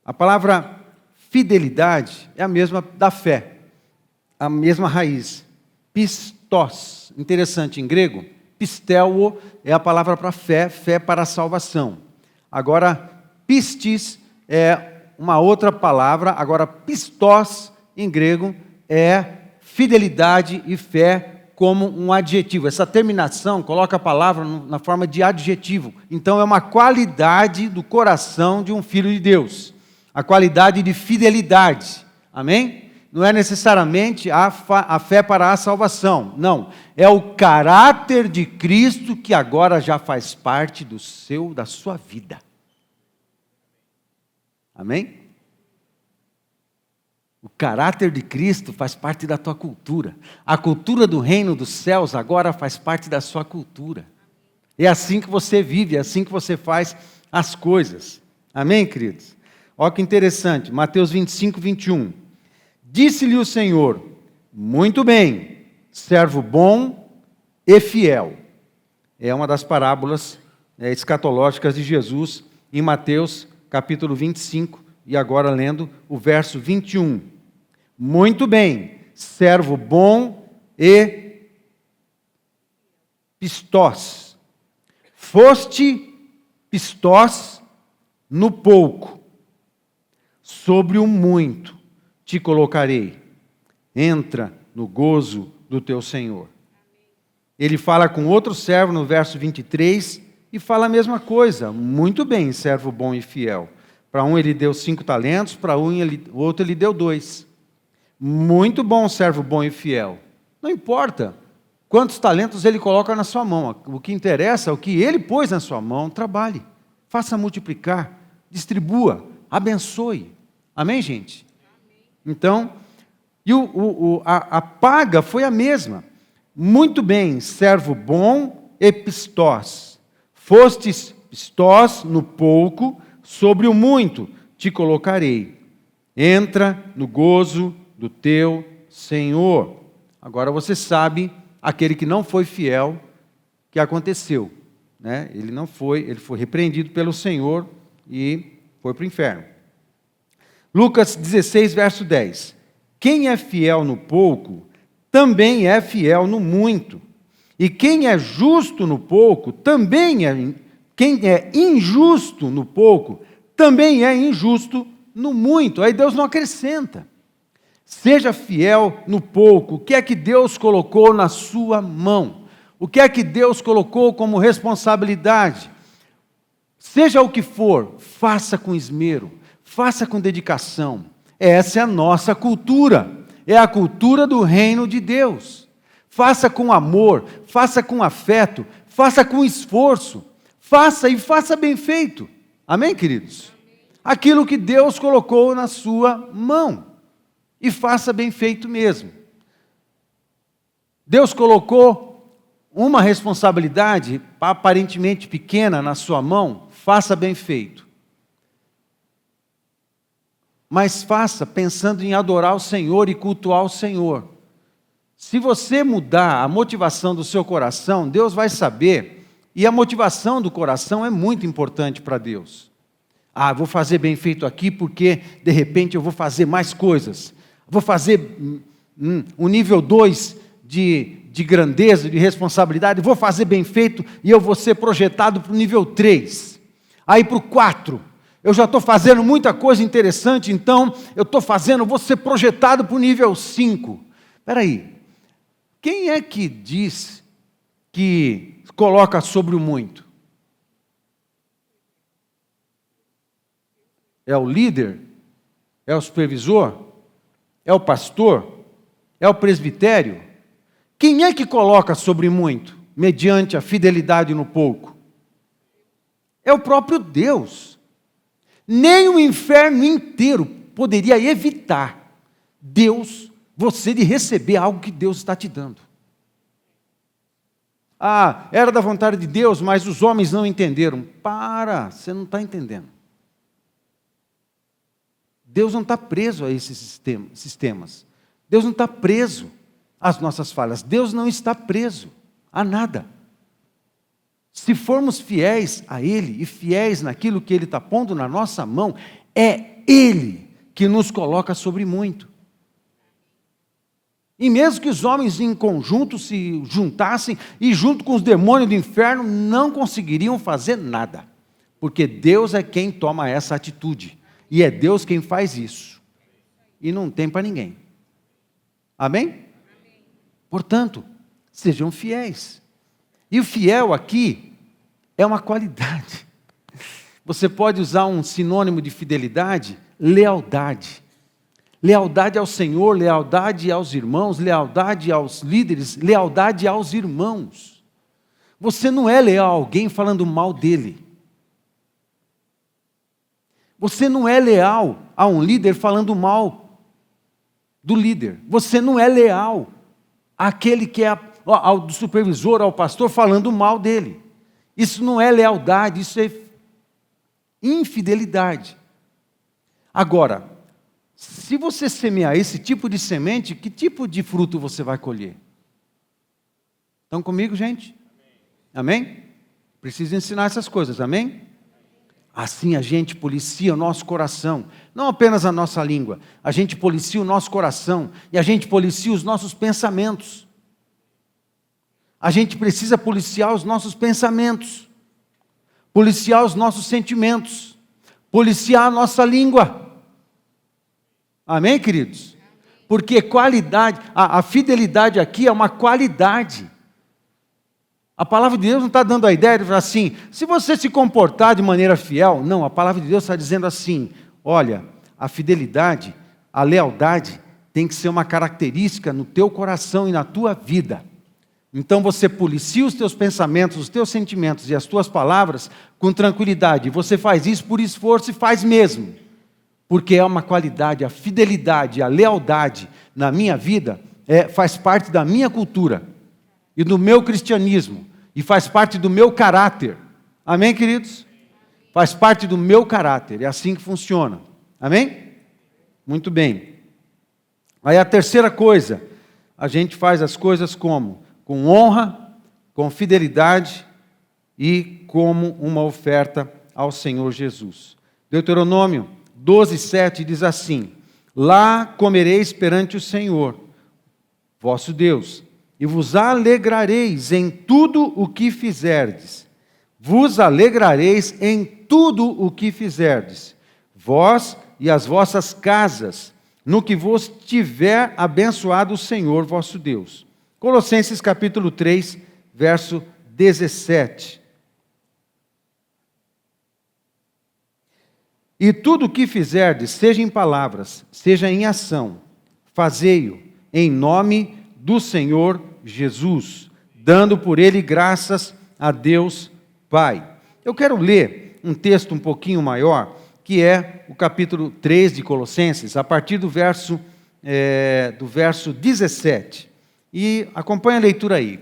A palavra fidelidade é a mesma da fé, a mesma raiz. Pistos, interessante em grego, pistelwo é a palavra para fé, fé para a salvação. Agora, pistis é uma outra palavra, agora pistos em grego é fidelidade e fé como um adjetivo. Essa terminação coloca a palavra na forma de adjetivo. Então é uma qualidade do coração de um filho de Deus. A qualidade de fidelidade. Amém? Não é necessariamente a fé para a salvação. Não. É o caráter de Cristo que agora já faz parte da sua vida. Amém? O caráter de Cristo faz parte da tua cultura. A cultura do reino dos céus agora faz parte da sua cultura. É assim que você vive, é assim que você faz as coisas. Amém, queridos? Olha que interessante, Mateus 25, 21. Disse-lhe o Senhor: muito bem, servo bom e fiel. É uma das parábolas escatológicas de Jesus em Mateus capítulo 25, e agora lendo o verso 21. Muito bem, servo bom e pistós. Foste pistós no pouco, sobre o muito te colocarei. Entra no gozo do teu Senhor. Ele fala com outro servo no verso 23 e fala a mesma coisa. Muito bem, servo bom e fiel. Para um ele deu 5 talentos, para o outro ele deu 2. Muito bom, servo bom e fiel. Não importa quantos talentos ele coloca na sua mão. O que interessa é o que ele pôs na sua mão. Trabalhe, faça multiplicar, distribua, abençoe. Amém, gente? Então, a paga foi a mesma. Muito bem, servo bom e pistós. Fostes pistós no pouco, sobre o muito te colocarei. Entra no gozo do teu Senhor. Agora você sabe, aquele que não foi fiel, que aconteceu, né? Ele foi repreendido pelo Senhor e foi para o inferno. Lucas 16, verso 10. Quem é fiel no pouco, também é fiel no muito. E quem é justo no pouco, quem é injusto no pouco, também é injusto no muito. Aí Deus não acrescenta. Seja fiel no pouco. O que é que Deus colocou na sua mão? O que é que Deus colocou como responsabilidade? Seja o que for, faça com esmero, faça com dedicação. Essa é a nossa cultura. É a cultura do reino de Deus. Faça com amor, faça com afeto, faça com esforço. Faça e faça bem feito. Amém, queridos? Aquilo que Deus colocou na sua mão. E faça bem feito mesmo. Deus colocou uma responsabilidade aparentemente pequena na sua mão, faça bem feito. Mas faça pensando em adorar o Senhor e cultuar o Senhor. Se você mudar a motivação do seu coração, Deus vai saber, e a motivação do coração é muito importante para Deus. Vou fazer bem feito aqui porque, de repente, eu vou fazer mais coisas. Vou fazer o nível 2 de grandeza, de responsabilidade, vou fazer bem feito e eu vou ser projetado para o nível 3. Aí para o 4, eu já estou fazendo muita coisa interessante, então vou ser projetado para o nível 5. Espera aí, quem é que diz que coloca sobre o muito? É o líder? É o supervisor? É o pastor? É o presbitério? Quem é que coloca sobre muito, mediante a fidelidade no pouco? É o próprio Deus. Nem o inferno inteiro poderia evitar você de receber algo que Deus está te dando. Era da vontade de Deus, mas os homens não entenderam. Você não está entendendo. Deus não está preso a esses sistemas. Deus não está preso às nossas falhas. Deus não está preso a nada. Se formos fiéis a Ele e fiéis naquilo que Ele está pondo na nossa mão, é Ele que nos coloca sobre muito. E mesmo que os homens em conjunto se juntassem e junto com os demônios do inferno, não conseguiriam fazer nada. Porque Deus é quem toma essa atitude. E é Deus quem faz isso. E não tem para ninguém. Amém? Portanto, sejam fiéis. E o fiel aqui é uma qualidade. Você pode usar um sinônimo de fidelidade, lealdade. Lealdade ao Senhor, lealdade aos irmãos, lealdade aos líderes, lealdade aos irmãos. Você não é leal a alguém falando mal dele. Você não é leal a um líder falando mal do líder. Você não é leal àquele que é ao supervisor, ao pastor, falando mal dele. Isso não é lealdade, isso é infidelidade. Agora, se você semear esse tipo de semente, que tipo de fruto você vai colher? Estão comigo, gente? Amém? Preciso ensinar essas coisas, amém? Assim a gente policia o nosso coração, não apenas a nossa língua, a gente policia o nosso coração e a gente policia os nossos pensamentos. A gente precisa policiar os nossos pensamentos, policiar os nossos sentimentos, policiar a nossa língua. Amém, queridos? Porque qualidade, a fidelidade aqui é uma qualidade. A palavra de Deus não está dando a ideia de falar assim, se você se comportar de maneira fiel. Não, a palavra de Deus está dizendo assim, olha, a fidelidade, a lealdade tem que ser uma característica no teu coração e na tua vida. Então você policia os teus pensamentos, os teus sentimentos e as tuas palavras com tranquilidade. Você faz isso por esforço e faz mesmo. Porque é uma qualidade, a fidelidade, a lealdade na minha vida faz parte da minha cultura e do meu cristianismo e faz parte do meu caráter. Amém, queridos? Faz parte do meu caráter, é assim que funciona. Amém? Muito bem. Aí a terceira coisa, a gente faz as coisas como? Com honra, com fidelidade e como uma oferta ao Senhor Jesus. Deuteronômio 12:7 diz assim, lá comereis perante o Senhor, vosso Deus, e vos alegrareis em tudo o que fizerdes. Vos alegrareis em tudo o que fizerdes, vós e as vossas casas, no que vos tiver abençoado o Senhor vosso Deus. Colossenses capítulo 3, verso 17. E tudo o que fizerdes, seja em palavras, seja em ação, fazei-o em nome do Senhor Jesus, dando por ele graças a Deus Pai. Eu quero ler um texto um pouquinho maior, que é o capítulo 3 de Colossenses, a partir do verso 17. E acompanhe a leitura aí,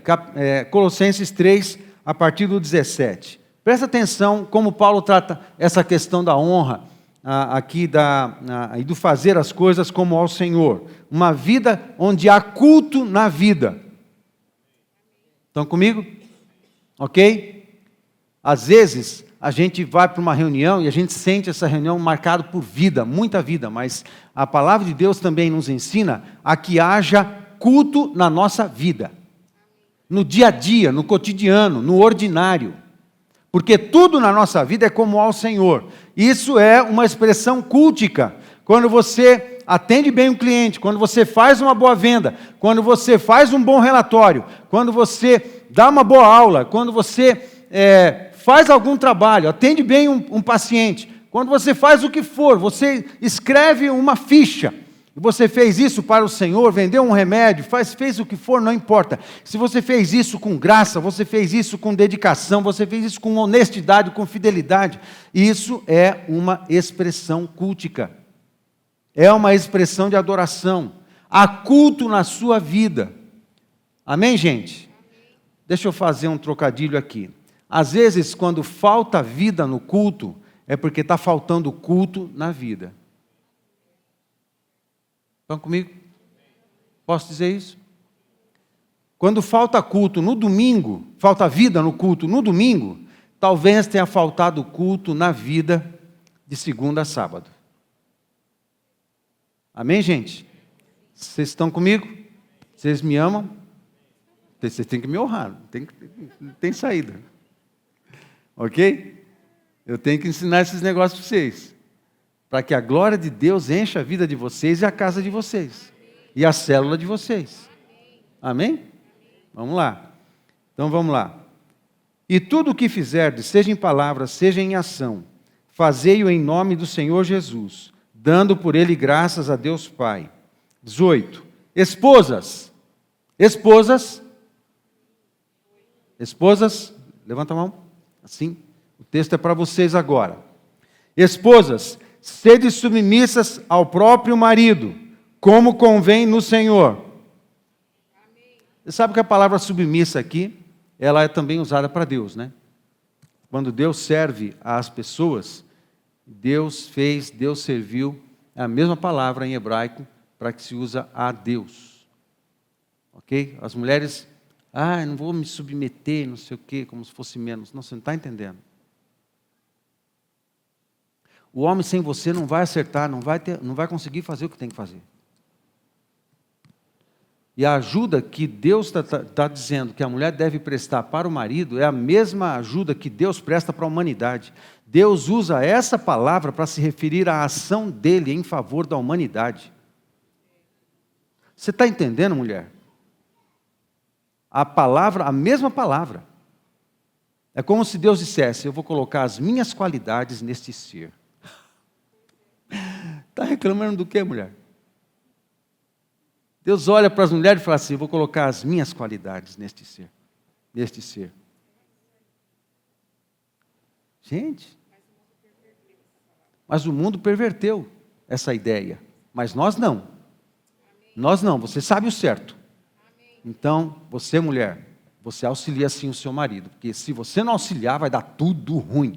Colossenses 3, a partir do 17. Presta atenção como Paulo trata essa questão da honra, aqui e do fazer as coisas como ao Senhor. Uma vida onde há culto na vida. Estão comigo? Ok? Às vezes, a gente vai para uma reunião e a gente sente essa reunião marcada por vida, muita vida, mas a palavra de Deus também nos ensina a que haja culto na nossa vida, no dia a dia, no cotidiano, no ordinário, porque tudo na nossa vida é como ao Senhor. Isso é uma expressão cultica. Quando você atende bem um cliente, quando você faz uma boa venda, quando você faz um bom relatório, quando você dá uma boa aula, quando você faz algum trabalho, atende bem um paciente, quando você faz o que for, você escreve uma ficha, e você fez isso para o Senhor, vendeu um remédio, fez o que for, não importa. Se você fez isso com graça, você fez isso com dedicação, você fez isso com honestidade, com fidelidade, isso é uma expressão cultica. É uma expressão de adoração. Há culto na sua vida. Amém, gente? Deixa eu fazer um trocadilho aqui. Às vezes, quando falta vida no culto, é porque está faltando culto na vida. Estão comigo? Posso dizer isso? Quando falta culto no domingo, falta vida no culto no domingo, talvez tenha faltado culto na vida de segunda a sábado. Amém, gente? Vocês estão comigo? Vocês me amam? Vocês têm que me honrar, tem saída. Ok? Eu tenho que ensinar esses negócios para vocês, para que a glória de Deus encha a vida de vocês e a casa de vocês, e a célula de vocês. Amém? Vamos lá. Então vamos lá. E tudo o que fizerdes, seja em palavras, seja em ação, fazei-o em nome do Senhor Jesus, dando por ele graças a Deus Pai. 18. Esposas, levanta a mão, assim, o texto é para vocês agora. Esposas, sede submissas ao próprio marido, como convém no Senhor. Você sabe que a palavra submissa aqui, ela é também usada para Deus, né? Quando Deus serve às pessoas, Deus serviu, é a mesma palavra em hebraico para que se usa a Deus. Ok? As mulheres, não vou me submeter, não sei o quê, como se fosse menos. Não, você não está entendendo. O homem sem você não vai acertar, não vai conseguir fazer o que tem que fazer. E a ajuda que Deus está dizendo que a mulher deve prestar para o marido é a mesma ajuda que Deus presta para a humanidade. Deus usa essa palavra para se referir à ação dele em favor da humanidade. Você está entendendo, mulher? A mesma palavra. É como se Deus dissesse: eu vou colocar as minhas qualidades neste ser. Está reclamando do quê, mulher? Deus olha para as mulheres e fala assim: eu vou colocar as minhas qualidades neste ser. Gente, mas o mundo perverteu essa ideia. Mas nós não. Nós não, você sabe o certo. Então, você mulher, você auxilia sim o seu marido. Porque se você não auxiliar, vai dar tudo ruim.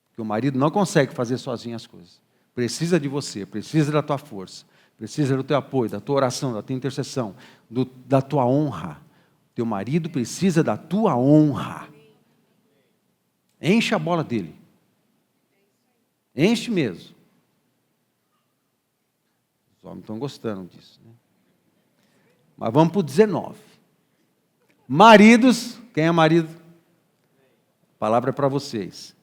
Porque o marido não consegue fazer sozinho as coisas. Precisa de você, precisa da tua força. Precisa do teu apoio, da tua oração, da tua intercessão, da tua honra. Teu marido precisa da tua honra. Enche a bola dele. Enche mesmo. Os homens estão gostando disso, né? Mas vamos para o 19. Maridos, quem é marido? A palavra é para vocês.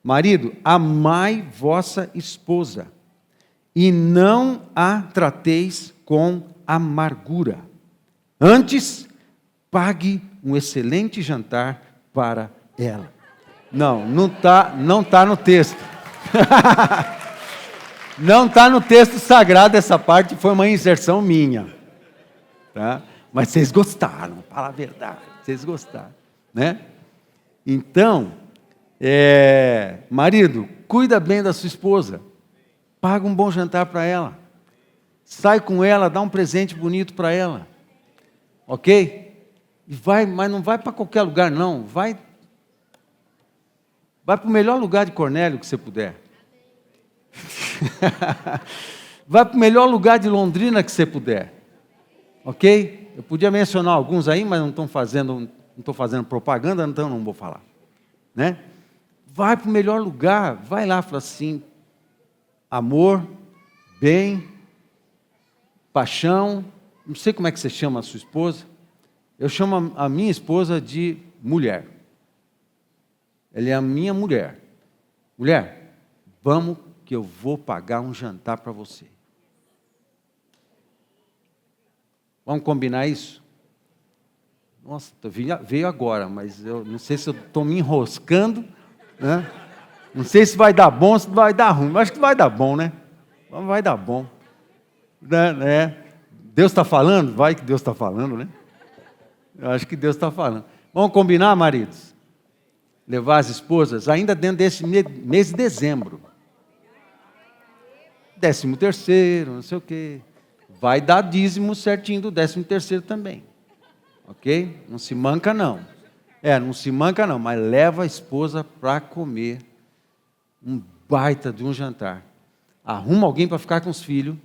Marido, amai vossa esposa, e não a trateis com amargura. Antes, pague um excelente jantar para ela. Não tá no texto. Não está no texto sagrado essa parte, foi uma inserção minha. Tá? Mas vocês gostaram, fala a verdade, vocês gostaram, né? Então, marido, cuida bem da sua esposa. Paga um bom jantar para ela. Sai com ela, dá um presente bonito para ela. Ok? E mas não vai para qualquer lugar, não. Vai para o melhor lugar de Cornélio que você puder. Vai para o melhor lugar de Londrina que você puder. Ok? Eu podia mencionar alguns aí, mas não estou fazendo propaganda, então não vou falar. Né? Vai para o melhor lugar. Vai lá, fala assim: amor, bem, paixão. Não sei como é que você chama a sua esposa. Eu chamo a minha esposa de mulher. Ela é a minha mulher. Mulher, vamos que eu vou pagar um jantar para você. Vamos combinar isso? Nossa, veio agora, mas eu não sei se eu estou me enroscando, né? Não sei se vai dar bom, se vai dar ruim. Mas acho que vai dar bom, né? Vai dar bom. Né? Deus está falando? Vai que Deus está falando, né? Eu acho que Deus está falando. Vamos combinar, maridos? Levar as esposas ainda dentro desse mês de dezembro. 13º, não sei o quê. Vai dar dízimo certinho do 13º também. Ok? Não se manca não. Não se manca não, mas leva a esposa para comer um baita de um jantar. Arruma alguém para ficar com os filhos.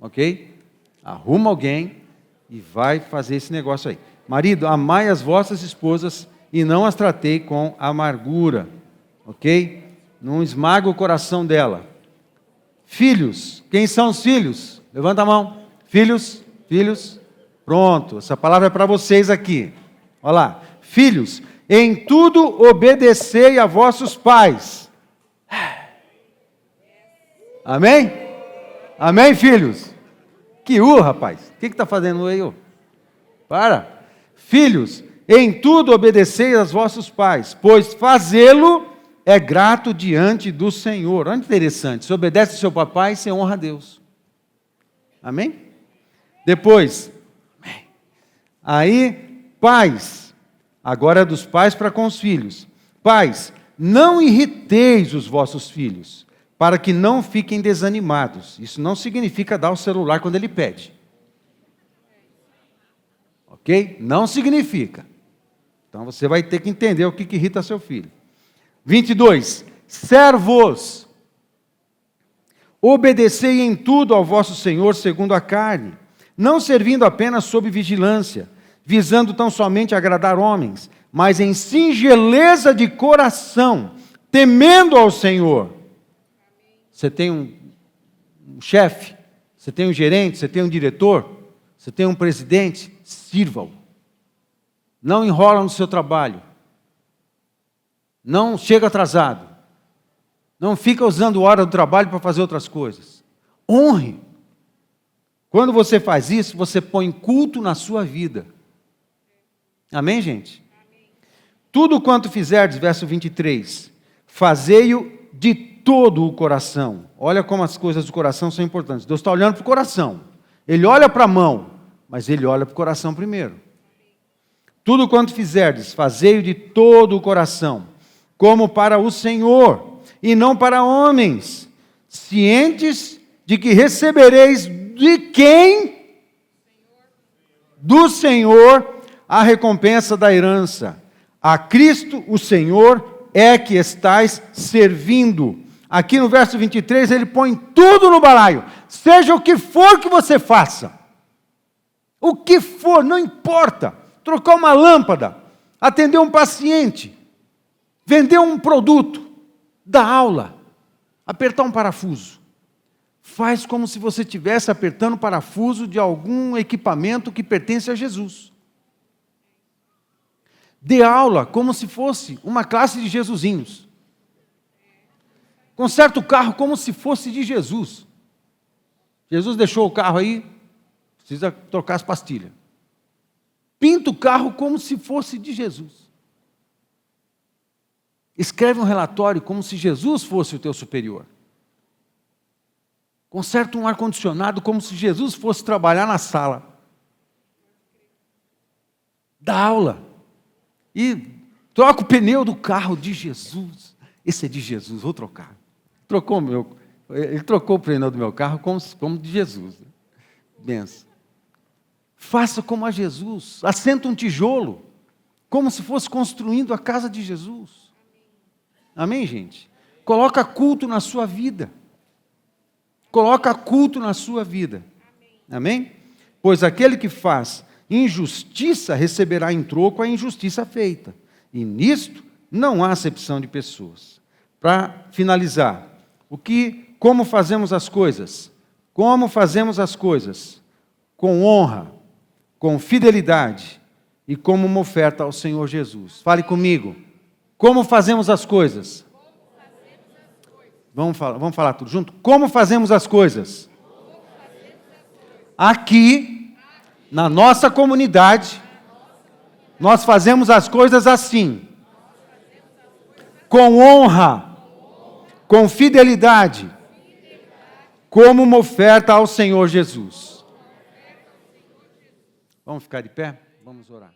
Ok? Arruma alguém e vai fazer esse negócio aí. Marido, amai as vossas esposas e não as tratei com amargura. Ok? Não esmaga o coração dela. Filhos, quem são os filhos? Levanta a mão. Filhos. Pronto, essa palavra é para vocês aqui. Olha lá. Filhos, em tudo obedecei a vossos pais. Amém? Amém, filhos? Que rapaz. O que está fazendo aí? Para. Filhos, em tudo obedecei aos vossos pais, pois fazê-lo é grato diante do Senhor. Olha que interessante. Se obedece ao seu papai, você honra a Deus. Amém? Depois, aí, pais, agora é dos pais para com os filhos. Pais, não irriteis os vossos filhos, para que não fiquem desanimados. Isso não significa dar o celular quando ele pede. Ok? Não significa. Então você vai ter que entender o que irrita seu filho. 22. Servos, obedecei em tudo ao vosso Senhor segundo a carne, não servindo apenas sob vigilância, visando tão somente agradar homens, mas em singeleza de coração, temendo ao Senhor. Você tem um chefe, você tem um gerente, você tem um diretor, você tem um presidente, sirva-o. Não enrola no seu trabalho. Não chega atrasado. Não fica usando hora do trabalho para fazer outras coisas. Honre. Quando você faz isso, você põe culto na sua vida. Amém, gente? Amém. Tudo quanto fizerdes, verso 23, fazei-o de todo o coração. Olha como as coisas do coração são importantes. Deus está olhando para o coração. Ele olha para a mão, mas Ele olha para o coração primeiro. Tudo quanto fizerdes, fazei-o de todo o coração, como para o Senhor, e não para homens, cientes de que recebereis de quem? Do Senhor a recompensa da herança. A Cristo, o Senhor, é que estais servindo. Aqui no verso 23, ele põe tudo no balaio. Seja o que for que você faça. O que for, não importa. Trocar uma lâmpada, atender um paciente, vender um produto, dar aula, apertar um parafuso. Faz como se você estivesse apertando o parafuso de algum equipamento que pertence a Jesus. Dê aula como se fosse uma classe de Jesusinhos. Conserta o carro como se fosse de Jesus. Jesus deixou o carro aí, precisa trocar as pastilhas. Pinta o carro como se fosse de Jesus. Escreve um relatório como se Jesus fosse o teu superior. Conserta um ar-condicionado como se Jesus fosse trabalhar na sala. Dá aula. E troca o pneu do carro de Jesus. Esse é de Jesus, vou trocar. Ele trocou o pneu do meu carro como de Jesus. Benção. Faça como a Jesus. Assenta um tijolo, como se fosse construindo a casa de Jesus. Amém, gente? Coloca culto na sua vida. Coloca culto na sua vida. Amém? Pois aquele que faz injustiça receberá em troco a injustiça feita. E nisto não há acepção de pessoas. Para finalizar, como fazemos as coisas? Como fazemos as coisas? Com honra, com fidelidade e como uma oferta ao Senhor Jesus. Fale comigo. Como fazemos as coisas? Vamos falar tudo junto? Como fazemos as coisas? Aqui, na nossa comunidade, nós fazemos as coisas assim. Com honra, com fidelidade, como uma oferta ao Senhor Jesus. Vamos ficar de pé? Vamos orar.